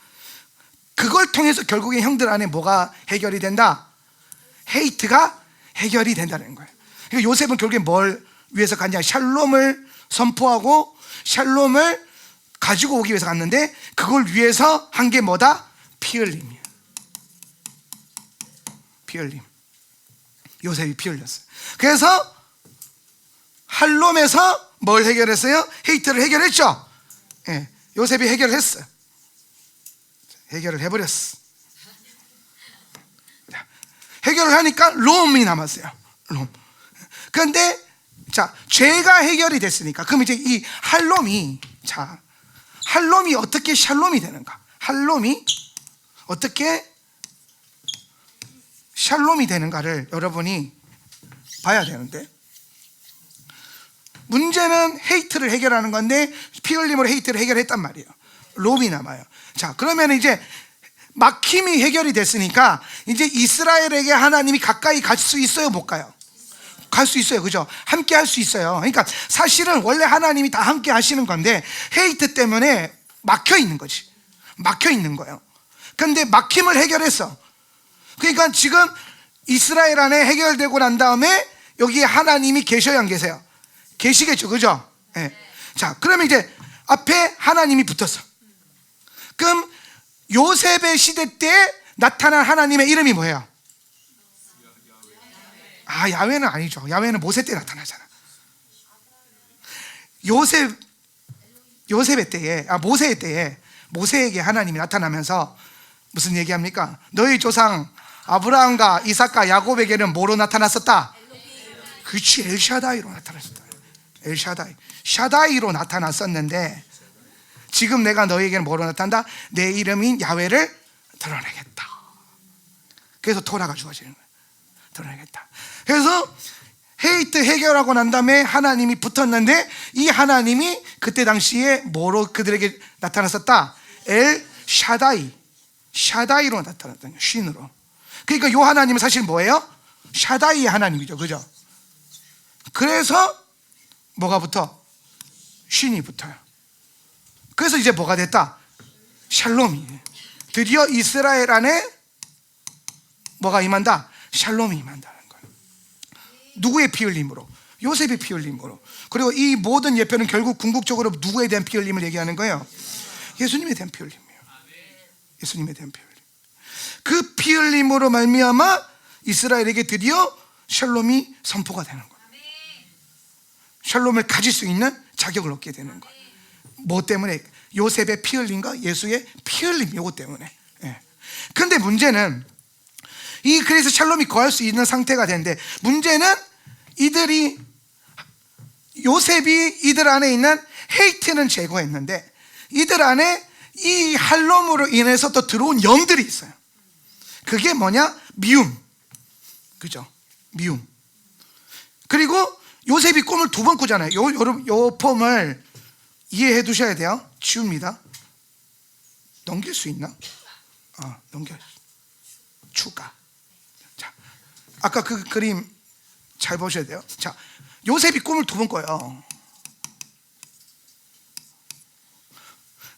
그걸 통해서 결국에 형들 안에 뭐가 해결이 된다? 헤이트가 해결이 된다는 거예요. 그러니까 요셉은 결국에 뭘 위해서 갔냐? 샬롬을 선포하고 샬롬을 가지고 오기 위해서 갔는데 그걸 위해서 한 게 뭐다? 피 흘림이에요. 피 흘림. 요셉이 피 흘렸어요. 그래서 할롬에서 뭘 해결했어요? 헤이트를 해결했죠. 예, 요셉이 해결했어요. 해결을 해버렸어. 해결을 하니까 롬이 남았어요. 롬. 그런데 자, 죄가 해결이 됐으니까 그럼 이제 이 할롬이, 자, 할롬이 어떻게 샬롬이 되는가? 할롬이 어떻게 샬롬이 되는가를 여러분이 봐야 되는데, 문제는 헤이트를 해결하는 건데 피 흘림으로 헤이트를 해결했단 말이에요. 롬이 남아요. 자, 그러면 이제 막힘이 해결이 됐으니까 이제 이스라엘에게 하나님이 가까이 갈 수 있어요, 못 가요? 갈 수 있어요, 그죠? 함께 할 수 있어요. 그러니까 사실은 원래 하나님이 다 함께 하시는 건데 헤이트 때문에 막혀 있는 거지. 막혀 있는 거예요. 근데 막힘을 해결했어. 그러니까 지금 이스라엘 안에 해결되고 난 다음에 여기에 하나님이 계셔야 안 계세요? 계시겠죠, 그죠? 네. 자, 그러면 이제 앞에 하나님이 붙었어. 그럼 요셉의 시대 때 나타난 하나님의 이름이 뭐예요? 아, 야훼는 아니죠. 야훼는 모세 때 나타나잖아. 요셉의 때에, 모세의 때에 모세에게 하나님이 나타나면서 무슨 얘기합니까? 너희 조상 아브라함과 이삭과 야곱에게는 뭐로 나타났었다? 그렇지, 엘샤다이로 나타났었다. 엘샤다이, 샤다이로 나타났었는데 지금 내가 너희에게는 뭐로 나타난다? 내 이름인 야훼를 드러내겠다. 그래서 토라가 주어지는 거예요. 드러내겠다. 그래서 헤이트 해결하고 난 다음에 하나님이 붙었는데 이 하나님이 그때 당시에 뭐로 그들에게 나타났었다? 엘 샤다이, 샤다이로 나타났던 거예요. 쉰으로. 그러니까 요 하나님은 사실 뭐예요? 샤다이의 하나님이죠, 그죠? 그래서 뭐가 붙어? 쉰이 붙어요. 그래서 이제 뭐가 됐다? 샬롬이. 드디어 이스라엘 안에 뭐가 임한다? 샬롬이 임한다는 거예요. 누구의 피 흘림으로? 요셉의 피 흘림으로. 그리고 이 모든 예표는 결국 궁극적으로 누구에 대한 피 흘림을 얘기하는 거예요? 예수님에 대한 피 흘림이에요. 예수님에 대한 피 흘림. 그 피 흘림으로 말미암아 이스라엘에게 드디어 샬롬이 선포가 되는 거예요. 샬롬을 가질 수 있는 자격을 얻게 되는 거예요. 뭐 때문에? 요셉의 피 흘림과 예수의 피 흘림, 요거 때문에. 예. 근데 문제는 그래서 샬롬이 거할 수 있는 상태가 되는데, 문제는 이들이, 요셉이 이들 안에 있는 헤이트는 제거했는데 이들 안에 이 할롬으로 인해서 또 들어온 영들이 있어요. 그게 뭐냐? 미움. 그죠? 미움. 그리고 요셉이 꿈을 2번 꾸잖아요. 요 폼을 이해해 두셔야 돼요. 치웁니다. 넘길 수 있나? 넘겨. 추가. 자, 아까 그 그림 잘 보셔야 돼요. 자, 요셉이 꿈을 2번 꿔요.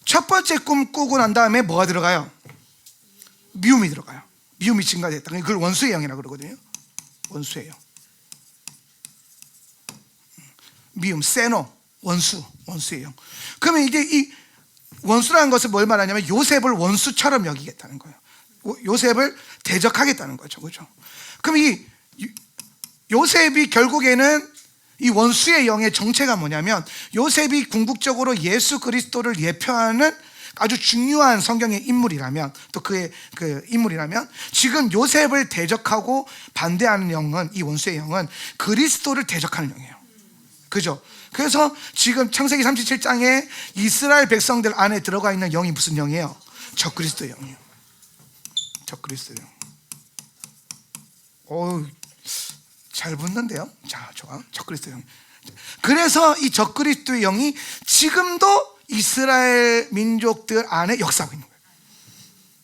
첫 번째 꿈 꾸고 난 다음에 뭐가 들어가요? 미움이 들어가요. 미움이 증가됐다. 그걸 원수의 영이라고 그러거든요. 원수의 영. 미움, 세노, 원수의 영. 그러면 이게 이 원수라는 것을 뭘 말하냐면 요셉을 원수처럼 여기겠다는 거예요. 요셉을 대적하겠다는 거죠, 그죠? 그럼 이 요셉이 결국에는 이 원수의 영의 정체가 뭐냐면, 요셉이 궁극적으로 예수 그리스도를 예표하는 아주 중요한 성경의 인물이라면, 또 그의 그 인물이라면, 지금 요셉을 대적하고 반대하는 영은, 이 원수의 영은 그리스도를 대적하는 영이에요. 그죠? 그래서 지금 창세기 37장에 이스라엘 백성들 안에 들어가 있는 영이 무슨 영이에요? 적그리스도의 영이에요. 적그리스도의 영. 잘 붙는데요? 자, 좋아. 적그리스도의 영. 그래서 이 적그리스도의 영이 지금도 이스라엘 민족들 안에 역사하고 있는 거예요.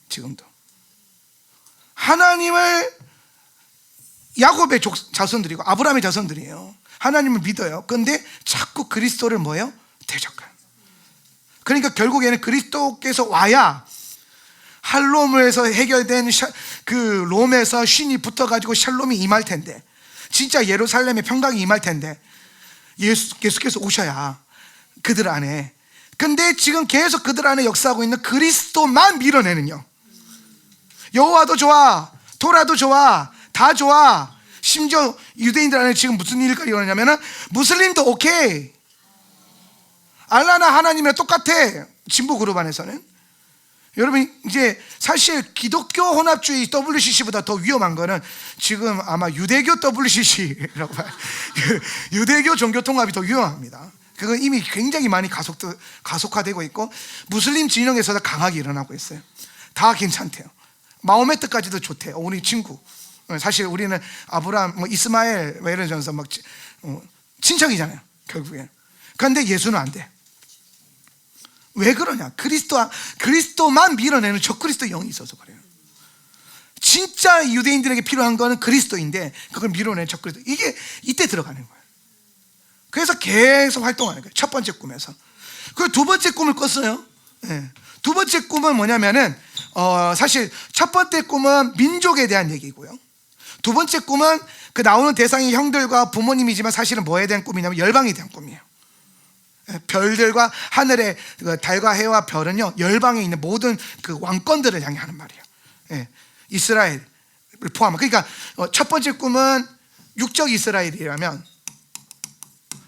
지금도. 하나님을 야곱의 자손들이고 아브라함의 자손들이에요. 하나님을 믿어요. 그런데 자꾸 그리스도를 뭐예요? 대적해요. 그러니까 결국에는 그리스도께서 와야 할롬에서 해결된 그 롬에서 신이 붙어가지고 샬롬이 임할 텐데, 진짜 예루살렘의 평강이 임할 텐데 예수께서 오셔야 그들 안에. 근데 지금 계속 그들 안에 역사하고 있는 그리스도만 밀어내는요. 여호와도 좋아, 토라도 좋아, 다 좋아. 심지어 유대인들 안에 지금 무슨 일이 일어나냐면 무슬림도 오케이, 알라나 하나님이랑 똑같아. 진보 그룹 안에서는. 여러분, 이제 사실 기독교 혼합주의 WCC보다 더 위험한 거는 지금 아마 유대교 WCC라고 봐요. 유대교 종교 통합이 더 위험합니다. 그건 이미 굉장히 많이 가속화되고 있고 무슬림 진영에서도 강하게 일어나고 있어요. 다 괜찮대요. 마호메트까지도 좋대요. 우리 친구. 사실 우리는 아브라함, 이스마엘 예를 들어서 막 친척이잖아요, 결국엔. 그런데 예수는 안 돼. 왜 그러냐? 그리스도만 밀어내는 적그리스도 영이 있어서 그래요. 진짜 유대인들에게 필요한 거는 그리스도인데 그걸 밀어내는 적그리스도, 이게 이때 들어가는 거예요. 그래서 계속 활동하는 거예요. 첫 번째 꿈에서. 그 두 번째 꿈을 꿨어요. 네. 두 번째 꿈은 뭐냐면은 사실 첫 번째 꿈은 민족에 대한 얘기고요. 두 번째 꿈은 그 나오는 대상이 형들과 부모님이지만 사실은 뭐에 대한 꿈이냐면 열방에 대한 꿈이에요. 별들과 하늘의 달과 해와 별은요, 열방에 있는 모든 그 왕권들을 향해 하는 말이에요. 이스라엘을 포함한. 그러니까 첫 번째 꿈은 육적 이스라엘이라면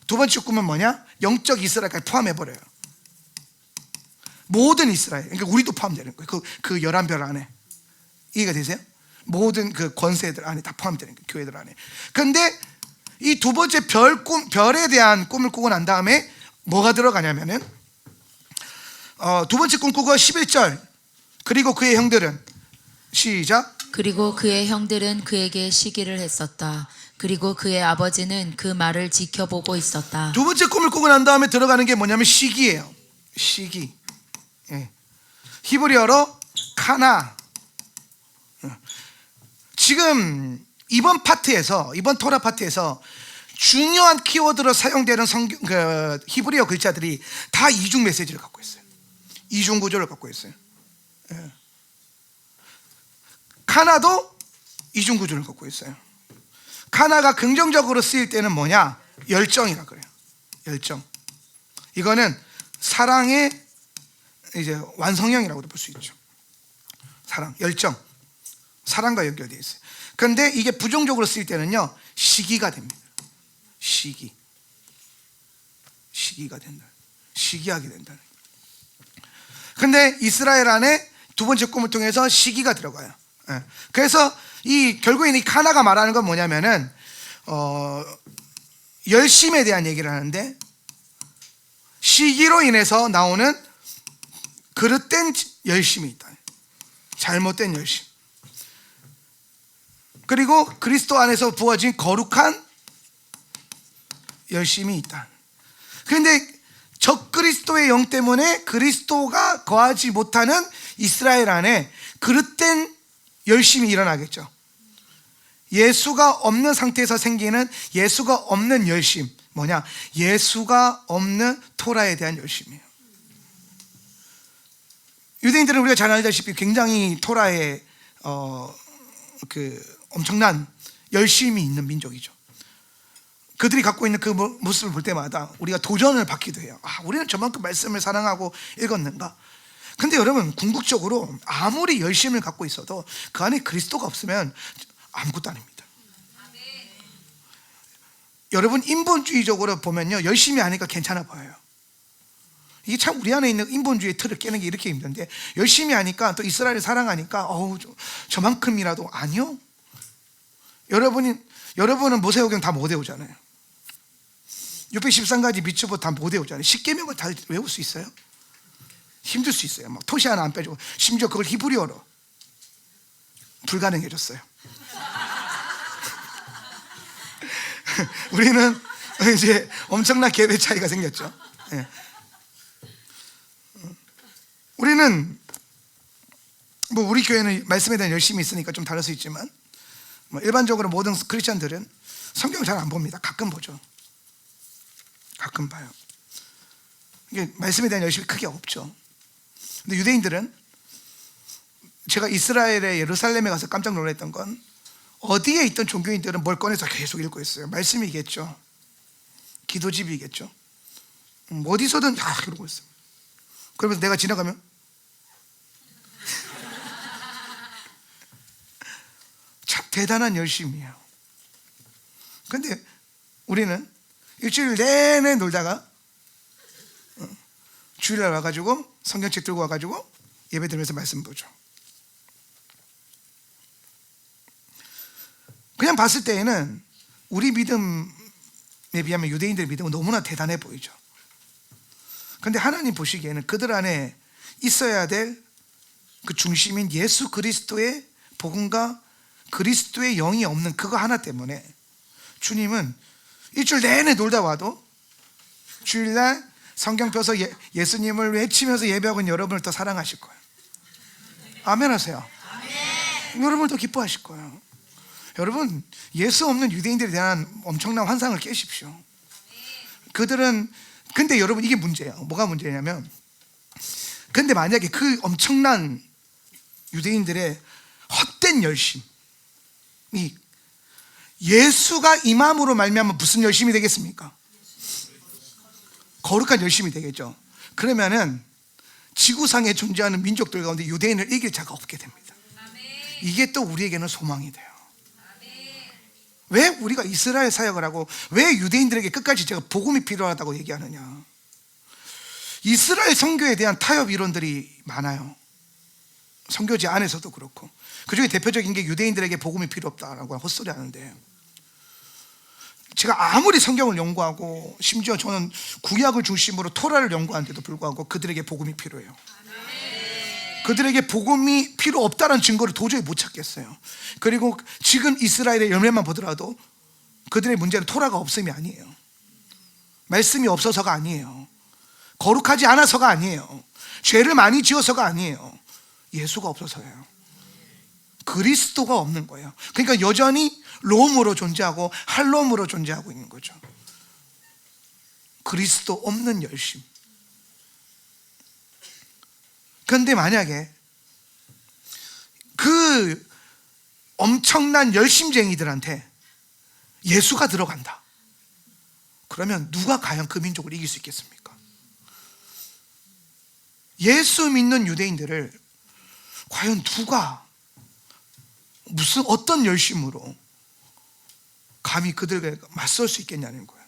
두 번째 꿈은 뭐냐? 영적 이스라엘까지 포함해버려요. 모든 이스라엘. 그러니까 우리도 포함되는 거예요. 그 11별 안에. 이해가 되세요? 모든 그 권세들 안에 다 포함되는 거예요. 교회들 안에. 그런데 이 두 번째 별에 대한 꿈을 꾸고 난 다음에 뭐가 들어가냐면은 두 번째 꿈 꾸고 11절. 그리고 그의 형들은, 시작. 그리고 그의 형들은 그에게 시기를 했었다. 그리고 그의 아버지는 그 말을 지켜보고 있었다. 두 번째 꿈을 꾸고 난 다음에 들어가는 게 뭐냐면 시기예요. 시기. 히브리어로 카나. 지금 이번 토라 파트에서 중요한 키워드로 사용되는 히브리어 글자들이 다 이중 메시지를 갖고 있어요. 이중 구조를 갖고 있어요. 카나도 이중 구조를 갖고 있어요. 카나가 긍정적으로 쓰일 때는 뭐냐? 열정이라 그래요. 열정. 이거는 사랑의 이제 완성형이라고도 볼 수 있죠. 사랑, 열정. 사랑과 연결되어 있어요. 그런데 이게 부정적으로 쓰일 때는요, 시기가 됩니다. 시기가 된다. 시기하게 된다. 근데 이스라엘 안에 두 번째 꿈을 통해서 시기가 들어가요. 그래서 결국에는 이 카나가 말하는 건 뭐냐면은 열심에 대한 얘기를 하는데, 시기로 인해서 나오는 그릇된 열심이 있다. 잘못된 열심. 그리고 그리스도 안에서 부어진 거룩한 열심이 있다. 그런데 적그리스도의 영 때문에 그리스도가 거하지 못하는 이스라엘 안에 그릇된 열심이 일어나겠죠. 예수가 없는 상태에서 생기는 예수가 없는 열심, 뭐냐? 예수가 없는 토라에 대한 열심이에요. 유대인들은 우리가 잘 알다시피 굉장히 토라에 엄청난 열심이 있는 민족이죠. 그들이 갖고 있는 그 모습을 볼 때마다 우리가 도전을 받기도 해요. 우리는 저만큼 말씀을 사랑하고 읽었는가? 근데 여러분, 궁극적으로 아무리 열심을 갖고 있어도 그 안에 그리스도가 없으면 아무것도 아닙니다. 여러분, 인본주의적으로 보면요, 열심히 하니까 괜찮아 보여요. 이게 참 우리 안에 있는 인본주의의 틀을 깨는 게 이렇게 힘든데, 열심히 하니까, 또 이스라엘을 사랑하니까 저만큼이라도. 아니요. 여러분은 모세오경 다 못 외우잖아요. 613가지 미tzvot 다 못 외우잖아요. 10계명을 다 외울 수 있어요? 힘들 수 있어요. 막 토시 하나 안 빼주고, 심지어 그걸 히브리어로 불가능해졌어요. 우리는 이제 엄청난 계획 차이가 생겼죠. 우리는 뭐 우리 교회는 말씀에 대한 열심이 있으니까 좀 다를 수 있지만 뭐 일반적으로 모든 크리스천들은 성경을 잘 안 봅니다. 가끔 보죠. 가끔 봐요. 이게 말씀에 대한 열심이 크게 없죠. 근데 유대인들은, 제가 이스라엘의 예루살렘에 가서 깜짝 놀랐던 건 어디에 있던 종교인들은 뭘 꺼내서 계속 읽고 있어요. 말씀이겠죠. 기도집이겠죠. 어디서든 이러고 있어요. 그러면서 내가 지나가면 참 대단한 열심이에요. 근데 우리는 일주일 내내 놀다가 주일날 와가지고 성경책 들고 와가지고 예배 드리면서 말씀 보죠. 그냥 봤을 때에는 우리 믿음에 비하면 유대인들의 믿음은 너무나 대단해 보이죠. 그런데 하나님 보시기에는 그들 안에 있어야 될 그 중심인 예수 그리스도의 복음과 그리스도의 영이 없는 그거 하나 때문에 주님은 일주일 내내 놀다 와도 주일날 성경 펴서 예수님을 외치면서 예배하고 있는 여러분을 더 사랑하실 거예요. 아멘 하세요. 여러분을 더 기뻐하실 거예요. 여러분, 예수 없는 유대인들에 대한 엄청난 환상을 깨십시오. 그들은, 근데 여러분 이게 문제예요. 뭐가 문제냐면, 근데 만약에 그 엄청난 유대인들의 헛된 열심이 예수가 임함으로 말미암아 무슨 열심이 되겠습니까? 거룩한 열심이 되겠죠. 그러면은 지구상에 존재하는 민족들 가운데 유대인을 이길 자가 없게 됩니다. 이게 또 우리에게는 소망이 돼요. 왜 우리가 이스라엘 사역을 하고 왜 유대인들에게 끝까지 제가 복음이 필요하다고 얘기하느냐? 이스라엘 선교에 대한 타협 이론들이 많아요. 선교지 안에서도 그렇고. 그중에 대표적인 게 유대인들에게 복음이 필요 없다라고 헛소리 하는데, 제가 아무리 성경을 연구하고 심지어 저는 구약을 중심으로 토라를 연구하는데도 불구하고 그들에게 복음이 필요해요. 그들에게 복음이 필요 없다는 증거를 도저히 못 찾겠어요. 그리고 지금 이스라엘의 열매만 보더라도 그들의 문제는 토라가 없음이 아니에요. 말씀이 없어서가 아니에요. 거룩하지 않아서가 아니에요. 죄를 많이 지어서가 아니에요. 예수가 없어서예요. 그리스도가 없는 거예요. 그러니까 여전히 롬으로 존재하고 할롬으로 존재하고 있는 거죠. 그리스도 없는 열심. 그런데 만약에 그 엄청난 열심쟁이들한테 예수가 들어간다, 그러면 누가 과연 그 민족을 이길 수 있겠습니까? 예수 믿는 유대인들을 과연 누가 무슨 어떤 열심으로 감히 그들에게 맞설 수 있겠냐는 거예요.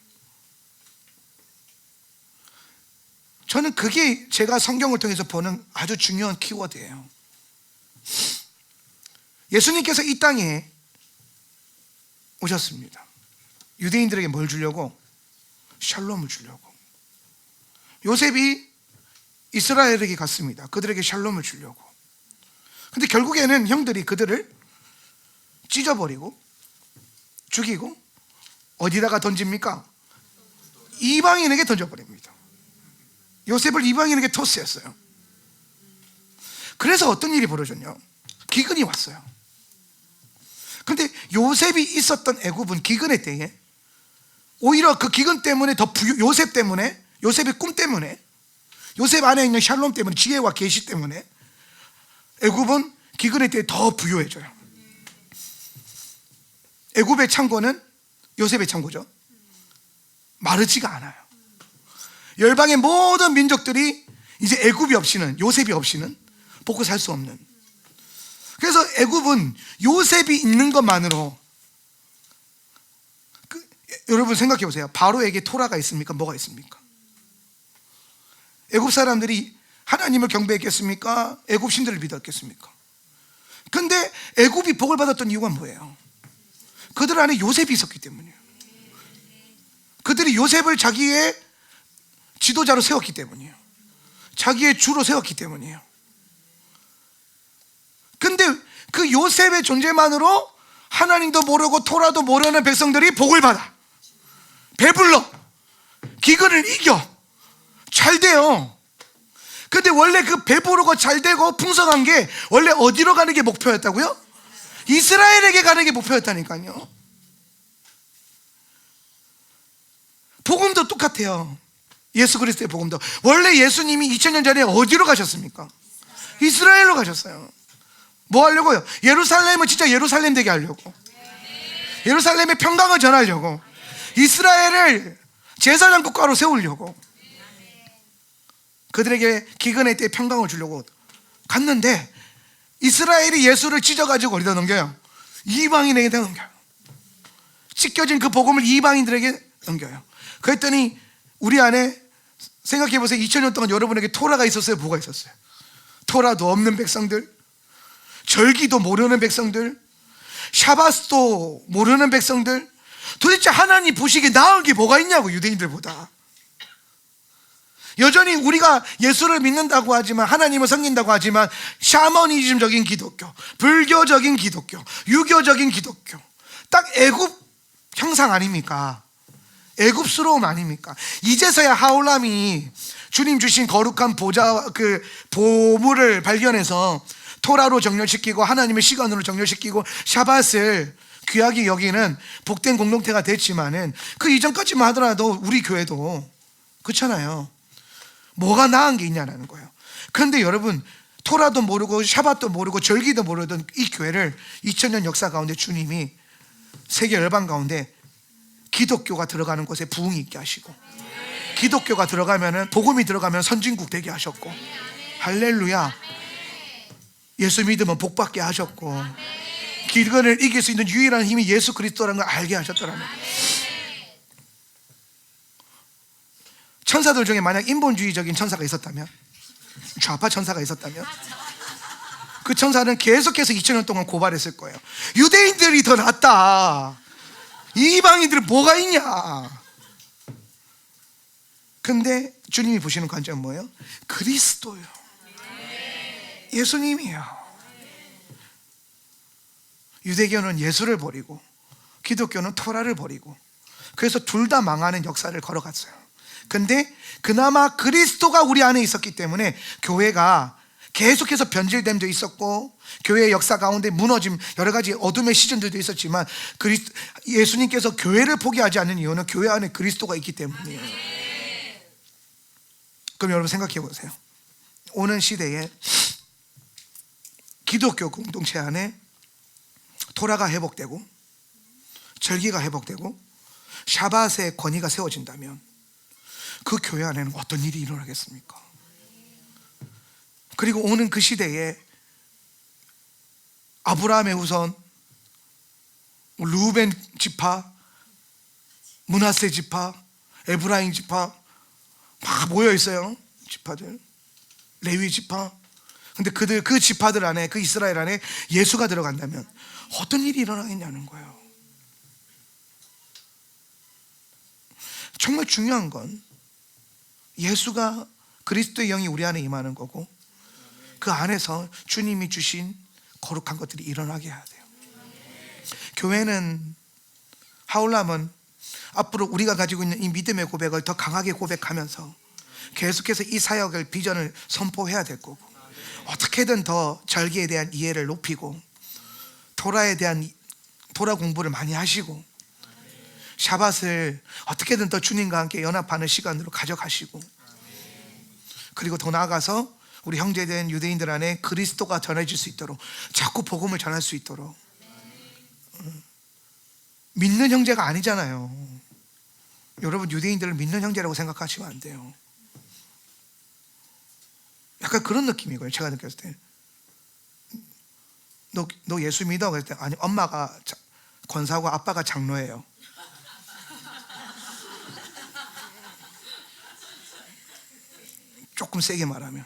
저는 그게 제가 성경을 통해서 보는 아주 중요한 키워드예요. 예수님께서 이 땅에 오셨습니다. 유대인들에게 뭘 주려고? 샬롬을 주려고. 요셉이 이스라엘에게 갔습니다. 그들에게 샬롬을 주려고. 근데 결국에는 형들이 그들을 찢어버리고 죽이고 어디다가 던집니까? 이방인에게 던져버립니다. 요셉을 이방인에게 토스했어요. 그래서 어떤 일이 벌어졌냐? 기근이 왔어요. 근데 요셉이 있었던 애굽은 기근의 때에 오히려 그 기근 때문에 더 요셉 때문에, 요셉의 꿈 때문에, 요셉 안에 있는 샬롬 때문에, 지혜와 계시 때문에 애굽은 기근의 때에 더 부유해져요. 애굽의 창고는 요셉의 창고죠. 마르지가 않아요. 열방의 모든 민족들이 이제 애굽이 없이는, 요셉이 없이는 먹고 살 수 없는. 그래서 애굽은 요셉이 있는 것만으로 여러분 생각해 보세요. 바로에게 토라가 있습니까? 뭐가 있습니까? 애굽 사람들이 하나님을 경배했겠습니까? 애굽 신들을 믿었겠습니까? 근데 애굽이 복을 받았던 이유가 뭐예요? 그들 안에 요셉이 있었기 때문이에요. 그들이 요셉을 자기의 지도자로 세웠기 때문이에요. 자기의 주로 세웠기 때문이에요. 근데 그 요셉의 존재만으로 하나님도 모르고 토라도 모르는 백성들이 복을 받아, 배불러, 기근을 이겨, 잘 돼요. 근데 원래 그 배부르고 잘 되고 풍성한 게 원래 어디로 가는 게 목표였다고요? 이스라엘에게 가는 게 목표였다니까요. 복음도 똑같아요. 예수 그리스도의 복음도 원래 예수님이 2000년 전에 어디로 가셨습니까? 이스라엘로 가셨어요. 뭐 하려고요? 예루살렘은 진짜 예루살렘 되게 하려고, 예루살렘의 평강을 전하려고, 이스라엘을 제사장 국가로 세우려고, 그들에게 기근의 때에 평강을 주려고 갔는데 이스라엘이 예수를 찢어가지고 어디다 넘겨요? 이방인에게 넘겨요. 찢겨진 그 복음을 이방인들에게 넘겨요. 그랬더니 우리 안에 생각해보세요. 2000년 동안 여러분에게 토라가 있었어요? 뭐가 있었어요? 토라도 없는 백성들, 절기도 모르는 백성들, 샤바스도 모르는 백성들, 도대체 하나님 보시기에 나은 게 뭐가 있냐고. 유대인들보다 여전히 우리가 예수를 믿는다고 하지만, 하나님을 섬긴다고 하지만 샤머니즘적인 기독교, 불교적인 기독교, 유교적인 기독교, 딱 애굽 형상 아닙니까? 애굽스러움 아닙니까? 이제서야 하울람이 주님 주신 거룩한 그 보물을 발견해서 토라로 정렬시키고 하나님의 시간으로 정렬시키고 샤밧을 귀하게 여기는 복된 공동체가 됐지만은 그 이전까지만 하더라도 우리 교회도 그렇잖아요. 뭐가 나은 게 있냐라는 거예요. 그런데 여러분, 토라도 모르고 샤밧도 모르고 절기도 모르던 이 교회를 2000년 역사 가운데 주님이 세계 열방 가운데 기독교가 들어가는 곳에 부흥이 있게 하시고, 기독교가 들어가면은, 복음이 들어가면 선진국 되게 하셨고, 할렐루야, 예수 믿으면 복 받게 하셨고, 기근을 이길 수 있는 유일한 힘이 예수 그리스도라는 걸 알게 하셨더라는 거예요. 천사들 중에 만약 인본주의적인 천사가 있었다면, 좌파 천사가 있었다면, 그 천사는 계속해서 2000년 동안 고발했을 거예요. 유대인들이 더 낫다, 이방인들은 뭐가 있냐. 근데 주님이 보시는 관점은 뭐예요? 그리스도요, 예수님이요. 유대교는 예수를 버리고 기독교는 토라를 버리고, 그래서 둘 다 망하는 역사를 걸어갔어요. 근데 그나마 그리스도가 우리 안에 있었기 때문에 교회가 계속해서 변질됨도 있었고, 교회의 역사 가운데 무너짐, 여러 가지 어둠의 시즌들도 있었지만, 예수님께서 교회를 포기하지 않는 이유는 교회 안에 그리스도가 있기 때문이에요. 그럼 여러분 생각해 보세요. 오는 시대에 기독교 공동체 안에 토라가 회복되고 절기가 회복되고 샤밧의 권위가 세워진다면 그 교회 안에는 어떤 일이 일어나겠습니까? 그리고 오는 그 시대에 아브라함의 후손, 루벤 지파, 므낫세 지파, 에브라임 지파 막 모여 있어요. 지파들, 레위 지파. 근데 그 지파들 안에, 그 이스라엘 안에 예수가 들어간다면 어떤 일이 일어나겠냐는 거예요. 정말 중요한 건 예수가, 그리스도의 영이 우리 안에 임하는 거고, 그 안에서 주님이 주신 거룩한 것들이 일어나게 해야 돼요. 교회는, 하울람은 앞으로 우리가 가지고 있는 이 믿음의 고백을 더 강하게 고백하면서 계속해서 이 사역을, 비전을 선포해야 될 거고, 어떻게든 더 절기에 대한 이해를 높이고, 토라에 대한 토라 공부를 많이 하시고, 샤밧을 어떻게든 더 주님과 함께 연합하는 시간으로 가져가시고, 그리고 더 나아가서 우리 형제된 유대인들 안에 그리스도가 전해질 수 있도록, 자꾸 복음을 전할 수 있도록. 믿는 형제가 아니잖아요. 여러분, 유대인들을 믿는 형제라고 생각하시면 안 돼요. 약간 그런 느낌이고요. 제가 느꼈을 때, 너 예수 믿어? 그랬을 때, 아니, 엄마가 권사고 아빠가 장로예요. 조금 세게 말하면.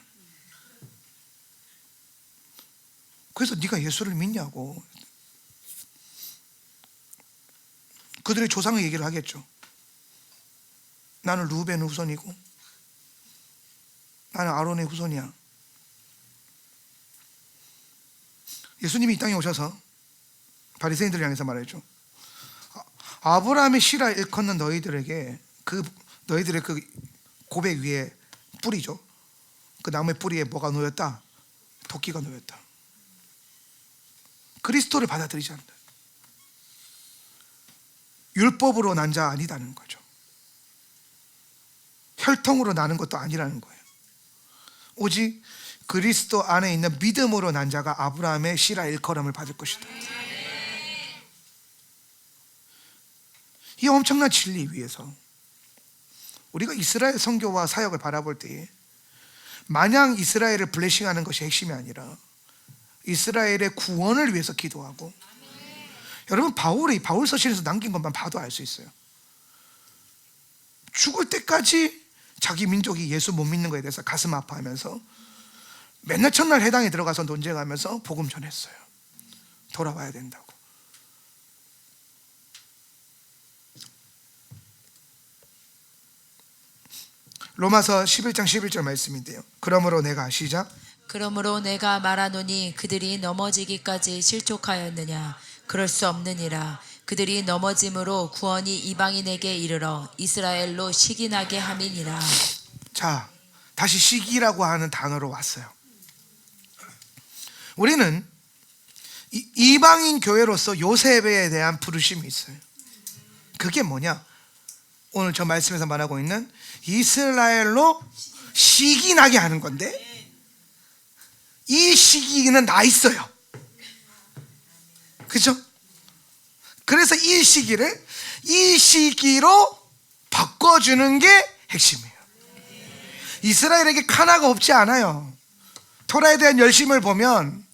그래서 네가 예수를 믿냐고. 그들의 조상의 얘기를 하겠죠. 나는 루벤의 후손이고 나는 아론의 후손이야. 예수님이 이 땅에 오셔서 바리새인들을 향해서 말했죠. 아브라함의 씨라 일컫는 너희들에게, 너희들의 그 고백 위에 뿌리죠. 그 나무의 뿌리에 뭐가 놓였다? 도끼가 놓였다. 그리스도를 받아들이지 않는다. 율법으로 난 자 아니다는 거죠. 혈통으로 나는 것도 아니라는 거예요. 오직 그리스도 안에 있는 믿음으로 난 자가 아브라함의 씨라 일컬음을 받을 것이다. 이 엄청난 진리 위에서 우리가 이스라엘 선교와 사역을 바라볼 때에 마냥 이스라엘을 블레싱하는 것이 핵심이 아니라 이스라엘의 구원을 위해서 기도하고, 여러분 바울 서신에서 남긴 것만 봐도 알 수 있어요. 죽을 때까지 자기 민족이 예수 못 믿는 것에 대해서 가슴 아파하면서 맨날 첫날 회당에 들어가서 논쟁하면서 복음 전했어요. 돌아와야 된다고. 로마서 11장 11절 말씀인데요. 그러므로 내가 시작. 그러므로 내가 말하노니 그들이 넘어지기까지 실족하였느냐? 그럴 수 없느니라. 그들이 넘어짐으로 구원이 이방인에게 이르러 이스라엘로 시기나게 함이니라. 자, 다시 시기라고 하는 단어로 왔어요. 우리는 이방인 교회로서 요셉에 대한 부르심이 있어요. 그게 뭐냐? 오늘 저 말씀에서 말하고 있는 이스라엘로 시기나게 하는 건데, 이 시기는 나 있어요. 그렇죠? 그래서 이 시기로 바꿔주는 게 핵심이에요. 이스라엘에게 카나가 없지 않아요. 토라에 대한 열심을 보면,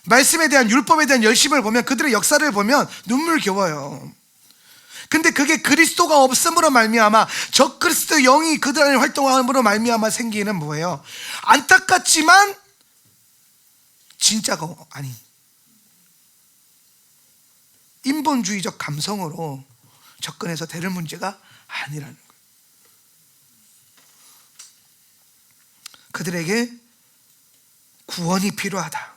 말씀에 대한 율법에 대한 열심을 보면, 그들의 역사를 보면 눈물겨워요. 근데 그게 그리스도가 없음으로 말미암아, 적 그리스도 영이 그들 안에 활동함으로 말미암아 생기는 뭐예요? 안타깝지만 진짜가 아닌 인본주의적 감성으로 접근해서 되는 문제가 아니라는 거예요. 그들에게 구원이 필요하다.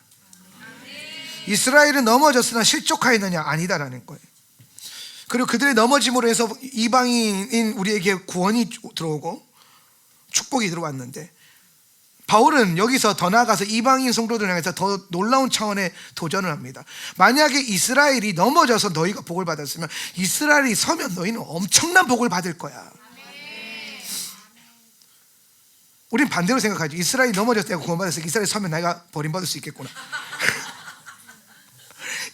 이스라엘은 넘어졌으나 실족하였느냐? 아니다라는 거예요. 그리고 그들의 넘어짐으로 해서 이방인인 우리에게 구원이 들어오고 축복이 들어왔는데, 바울은 여기서 더 나아가서 이방인 성도들을 향해서 더 놀라운 차원의 도전을 합니다. 만약에 이스라엘이 넘어져서 너희가 복을 받았으면, 이스라엘이 서면 너희는 엄청난 복을 받을 거야. 우린 반대로 생각하죠. 이스라엘이 넘어졌을 때 구원 받았으니까 이스라엘이 서면 내가 버림받을 수 있겠구나.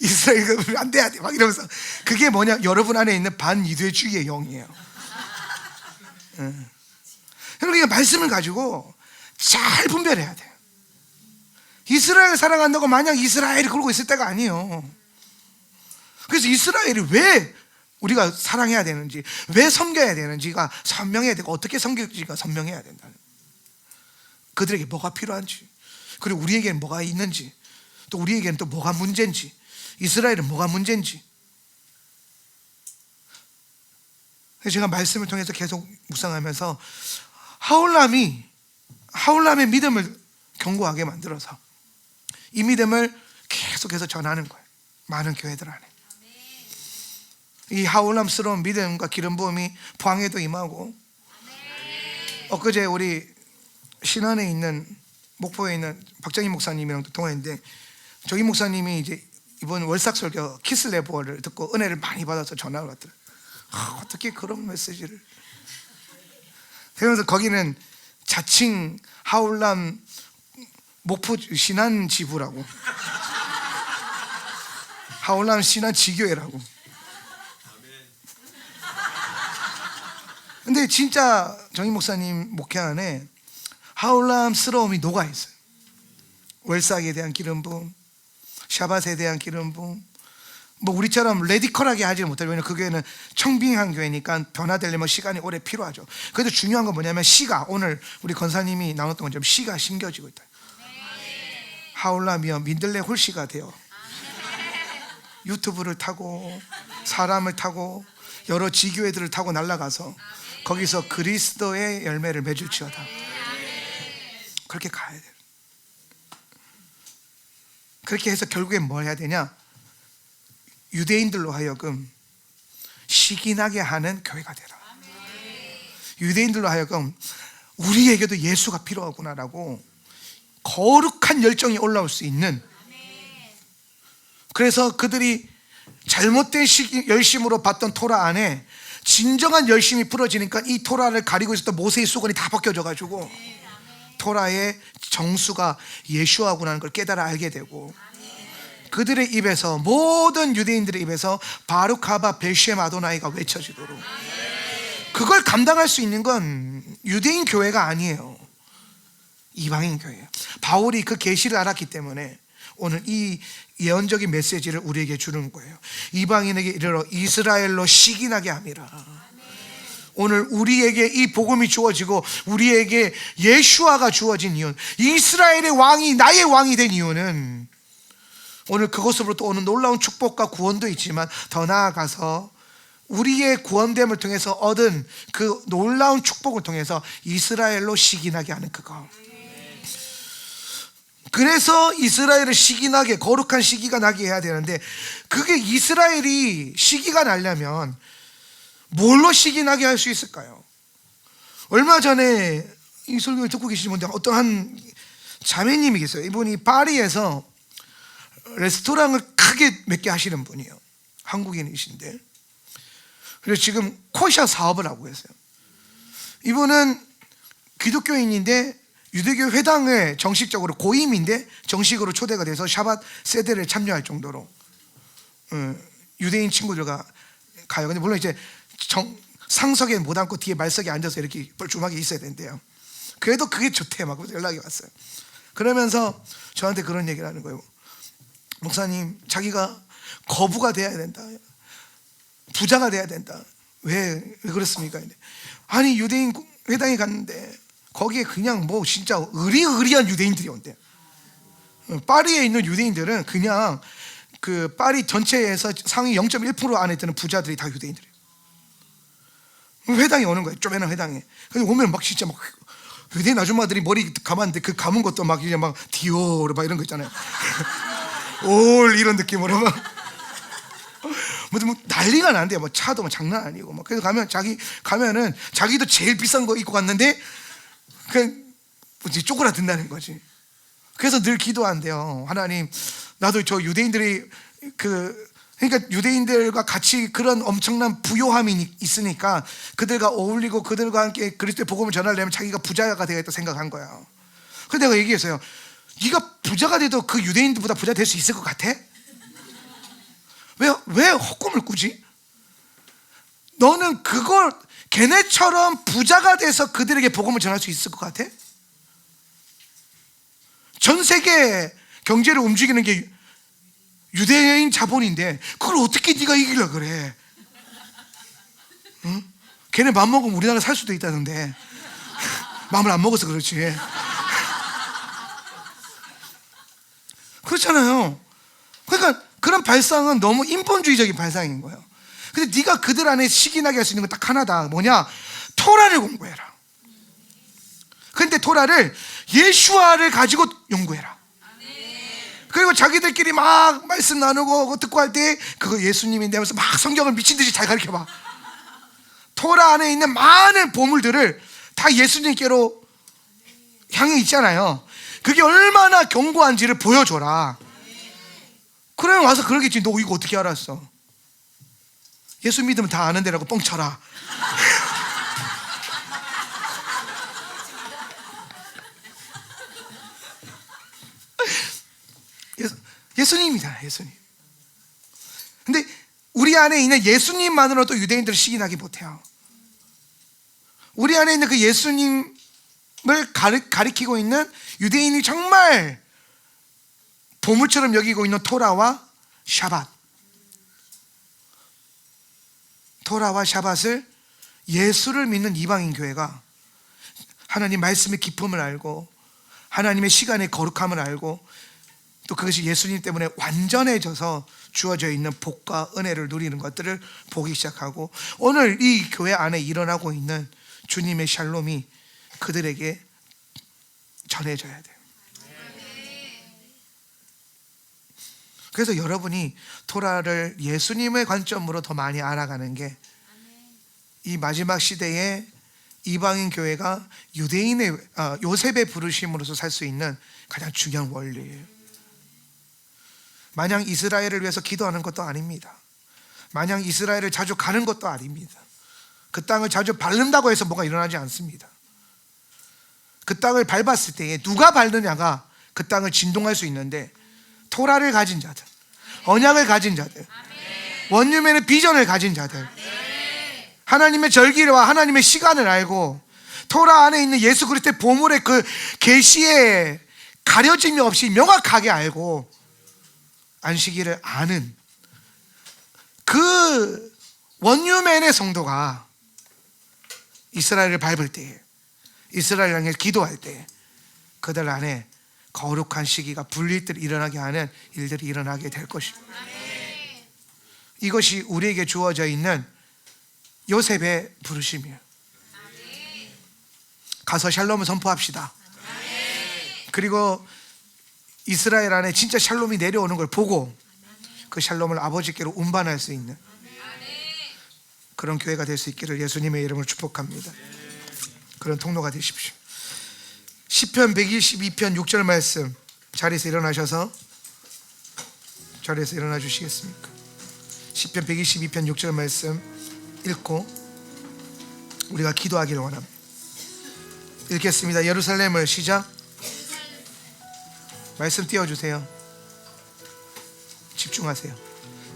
이스라엘 안 돼, 막 이러면서. 그게 뭐냐? 여러분 안에 있는 반유대주의의 영이에요. 여러분, 말씀을 가지고 잘 분별해야 돼요. 이스라엘 사랑한다고 마냥 이스라엘이 그러고 있을 때가 아니에요. 그래서 이스라엘이 왜 우리가 사랑해야 되는지, 왜 섬겨야 되는지가 선명해야 되고, 어떻게 섬길지가 선명해야 된다는, 그들에게 뭐가 필요한지, 그리고 우리에게는 뭐가 있는지, 또 우리에게는 또 뭐가 문제인지, 이스라엘은 뭐가 문제인지. 제가 말씀을 통해서 계속 묵상하면서 하울람의 믿음을 견고하게 만들어서 이 믿음을 계속해서 전하는 거예요. 많은 교회들 안에 이 하울람스러운 믿음과 기름 부음이 포항에도 임하고, 엊그제 우리 신안에 있는, 목포에 있는 박정희 목사님이랑 통화했는데, 저희 목사님이 이제 이번 월삭설교 키슬레보어를 듣고 은혜를 많이 받아서 전화를 왔더라고요. 어떻게 그런 메시지를. 그러면서 거기는 자칭 하울람 목포 신안 지부라고, 하울람 신안 지교회라고. 근데 진짜 정희 목사님 목회 안에 하울람스러움이 녹아있어요. 월삭에 대한 기름 부음, 샤밧에 대한 기름 부음. 뭐 우리처럼 레디컬하게 하지 못해요. 왜냐하면 그 교회는 청빙한 교회니까 변화되려면 시간이 오래 필요하죠. 그래도 중요한 건 뭐냐면 시가, 오늘 우리 권사님이 나눴던 것처럼 시가 심겨지고 있다. 하울람이여 민들레 홀씨가 되어 유튜브를 타고 사람을 타고 여러 지교회들을 타고 날아가서 거기서 그리스도의 열매를 맺을지어다. 그렇게 가야 돼요. 그렇게 해서 결국엔 뭘 해야 되냐? 유대인들로 하여금 시기나게 하는 교회가 되라. 유대인들로 하여금 우리에게도 예수가 필요하구나라고 거룩한 열정이 올라올 수 있는, 그래서 그들이 잘못된 열심으로 봤던 토라 안에 진정한 열심이 풀어지니까 이 토라를 가리고 있었던 모세의 수건이 다 벗겨져 가지고 토라의 정수가 예수아구나는 걸 깨달아 알게 되고, 그들의 입에서, 모든 유대인들의 입에서 바룩하바 벨셈 아도나이가 외쳐지도록, 그걸 감당할 수 있는 건 유대인 교회가 아니에요. 이방인 교회예요. 바울이 그 계시를 알았기 때문에 오늘 이 예언적인 메시지를 우리에게 주는 거예요. 이방인에게 이르러 이스라엘로 시기나게 함이라. 오늘 우리에게 이 복음이 주어지고 우리에게 예수아가 주어진 이유는, 이스라엘의 왕이 나의 왕이 된 이유는 오늘 그것으로부터 오는 놀라운 축복과 구원도 있지만 더 나아가서 우리의 구원됨을 통해서 얻은 그 놀라운 축복을 통해서 이스라엘로 시기나게 하는 그거. 그래서 이스라엘을 시기나게, 거룩한 시기가 나게 해야 되는데, 그게 이스라엘이 시기가 나려면 뭘로 시기나게 할 수 있을까요? 얼마 전에 이 설교를 듣고 계시는 분들 어떤 한 자매님이 계세요. 이분이 파리에서 레스토랑을 크게 몇 개 하시는 분이에요. 한국인이신데, 그래서 지금 코샷 사업을 하고 계세요. 이분은 기독교인인데 유대교 회당에 정식적으로, 고임인데 정식으로 초대가 돼서 샤밧 세대를 참여할 정도로 유대인 친구들과 가요. 근데 물론 이제 상석에 못 앉고 뒤에 말석에 앉아서 이렇게 뻘쭘하게 있어야 된대요. 그래도 그게 좋대. 막 연락이 왔어요. 그러면서 저한테 그런 얘기를 하는 거예요. 목사님, 자기가 거부가 돼야 된다, 부자가 돼야 된다. 왜 그렇습니까? 아니, 유대인 회당에 갔는데 거기에 그냥 뭐 진짜 의리의리한 유대인들이 온대. 파리에 있는 유대인들은 그냥 그 파리 전체에서 상위 0.1% 안에 드는 부자들이 다 유대인들이에요. 회당에 오는 거예요. 쪼매난 회당에. 근데 오면 막 진짜 막 유대인 아줌마들이 머리 감았는데 그 감은 것도 막 이제 막 디오르 막 이런 거 있잖아요. 올 이런 느낌으로 막 뭐 난리가 나는데, 뭐 차도 뭐 장난 아니고 막. 그래서 가면은 자기도 제일 비싼 거 입고 갔는데 그냥 이제 쪼그라든다는 거지. 그래서 늘 기도한대요. 하나님, 나도 저 유대인들이 그러니까 유대인들과 같이 그런 엄청난 부요함이 있으니까 그들과 어울리고 그들과 함께 그리스도의 복음을 전하려면 자기가 부자가 되겠다 생각한 거야. 그래서 내가 얘기했어요. 네가 부자가 돼도 그 유대인들보다 부자 될 수 있을 것 같아? 왜 헛꿈을 꾸지? 너는 그걸 걔네처럼 부자가 돼서 그들에게 복음을 전할 수 있을 것 같아? 전 세계 경제를 움직이는 게 유대인 자본인데 그걸 어떻게 네가 이기려고 그래? 응? 걔네 맘 먹으면 우리나라 살 수도 있다는데 마음을 안 먹어서 그렇지. 그렇잖아요. 그러니까 그런 발상은 너무 인본주의적인 발상인 거예요. 근데 네가 그들 안에 시기나게 할 수 있는 건 딱 하나다. 뭐냐? 토라를 공부해라. 근데 토라를 예수아를 가지고 연구해라. 그리고 자기들끼리 막 말씀 나누고 듣고 할 때 그거 예수님인데 하면서 막 성경을 미친 듯이 잘 가르쳐봐. 토라 안에 있는 많은 보물들을 다 예수님께로 향해 있잖아요. 그게 얼마나 견고한지를 보여줘라. 그러면 와서 그러겠지. 너 이거 어떻게 알았어? 예수 믿으면 다 아는 데라고 뻥쳐라. 예수님이다, 예수님. 근데 우리 안에 있는 예수님만으로도 유대인들을 시기나게 못해요. 우리 안에 있는 그 예수님을 가리키고 있는 유대인이 정말 보물처럼 여기고 있는 토라와 샤밧. 토라와 샤밧을 예수를 믿는 이방인 교회가 하나님 말씀의 기쁨을 알고 하나님의 시간의 거룩함을 알고 또 그것이 예수님 때문에 완전해져서 주어져 있는 복과 은혜를 누리는 것들을 보기 시작하고, 오늘 이 교회 안에 일어나고 있는 주님의 샬롬이 그들에게 전해져야 돼요. 그래서 여러분이 토라를 예수님의 관점으로 더 많이 알아가는 게 이 마지막 시대에 이방인 교회가 유대인의 요셉의 부르심으로서 살 수 있는 가장 중요한 원리예요. 마냥 이스라엘을 위해서 기도하는 것도 아닙니다. 마냥 이스라엘을 자주 가는 것도 아닙니다. 그 땅을 자주 밟는다고 해서 뭐가 일어나지 않습니다. 그 땅을 밟았을 때에 누가 밟느냐가 그 땅을 진동할 수 있는데, 토라를 가진 자들, 언약을 가진 자들, 원유맨의 비전을 가진 자들, 하나님의 절기와 하나님의 시간을 알고 토라 안에 있는 예수 그리스도의 보물의 그 계시에 가려짐이 없이 명확하게 알고 안식일을 아는 그 원유맨의 성도가 이스라엘을 밟을 때, 이스라엘 향해 기도할 때 그들 안에 거룩한 시기가 불일들 일어나게 하는 일들이 일어나게 될 것입니다. 이것이 우리에게 주어져 있는 요셉의 부르심이에요. 가서 샬롬을 선포합시다. 그리고 이스라엘 안에 진짜 샬롬이 내려오는 걸 보고 그 샬롬을 아버지께로 운반할 수 있는 그런 교회가 될 수 있기를 예수님의 이름으로 축복합니다. 그런 통로가 되십시오. 시편 122편 6절 말씀, 자리에서 일어나셔서 자리에서 일어나 주시겠습니까? 시편 122편 6절 말씀 읽고 우리가 기도하기를 원합니다. 읽겠습니다. 예루살렘을 시작. 말씀 띄워주세요. 집중하세요.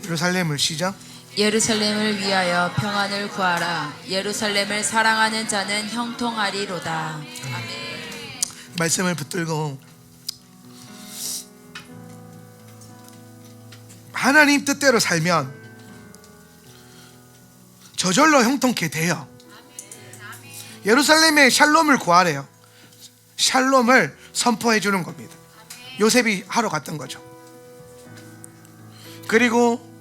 예루살렘을 시작. 예루살렘을 위하여 평안을 구하라. 예루살렘을 사랑하는 자는 형통하리로다. 아멘. 말씀을 붙들고 하나님 뜻대로 살면 저절로 형통케 돼요. 예루살렘에 샬롬을 구하래요. 샬롬을 선포해 주는 겁니다. 요셉이 하러 갔던 거죠. 그리고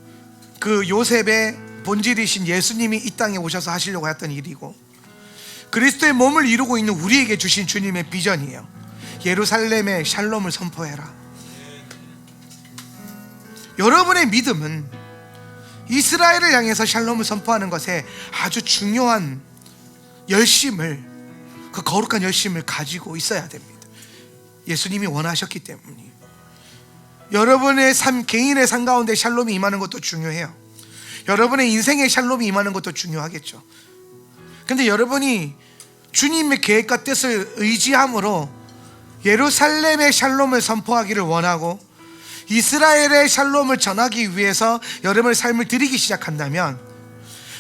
그 요셉의 본질이신 예수님이 이 땅에 오셔서 하시려고 했던 일이고, 그리스도의 몸을 이루고 있는 우리에게 주신 주님의 비전이에요. 예루살렘에 샬롬을 선포해라. 여러분의 믿음은 이스라엘을 향해서 샬롬을 선포하는 것에 아주 중요한 열심을, 그 거룩한 열심을 가지고 있어야 됩니다. 예수님이 원하셨기 때문이에요. 여러분의 삶, 개인의 삶 가운데 샬롬이 임하는 것도 중요해요. 여러분의 인생에 샬롬이 임하는 것도 중요하겠죠. 근데 여러분이 주님의 계획과 뜻을 의지함으로 예루살렘의 샬롬을 선포하기를 원하고 이스라엘의 샬롬을 전하기 위해서 여러분의 삶을 드리기 시작한다면,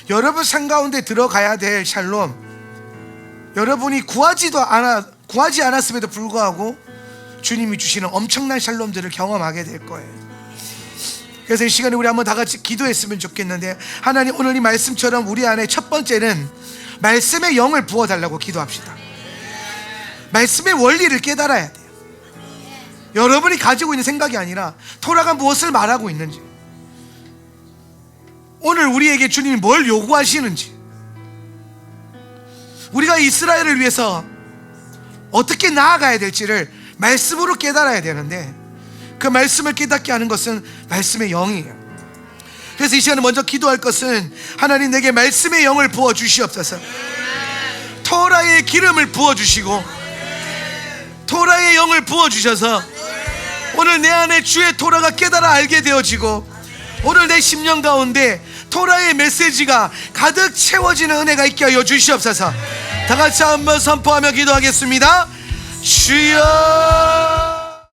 여러분 삶 가운데 들어가야 될 샬롬, 여러분이 구하지 않았음에도 불구하고 주님이 주시는 엄청난 샬롬들을 경험하게 될 거예요. 그래서 이 시간에 우리 한번 다 같이 기도했으면 좋겠는데, 하나님 오늘 이 말씀처럼 우리 안에 첫 번째는 말씀의 영을 부어달라고 기도합시다. 말씀의 원리를 깨달아야 돼요. 여러분이 가지고 있는 생각이 아니라 토라가 무엇을 말하고 있는지, 오늘 우리에게 주님이 뭘 요구하시는지, 우리가 이스라엘을 위해서 어떻게 나아가야 될지를 말씀으로 깨달아야 되는데, 그 말씀을 깨닫게 하는 것은 말씀의 영이에요. 그래서 이 시간에 먼저 기도할 것은, 하나님 내게 말씀의 영을 부어주시옵소서. 토라의 기름을 부어주시고 토라의 영을 부어주셔서 오늘 내 안에 주의 토라가 깨달아 알게 되어지고, 오늘 내 심령 가운데 토라의 메시지가 가득 채워지는 은혜가 있게 하여 주시옵소서. 다 같이 한번 선포하며 기도하겠습니다. 주여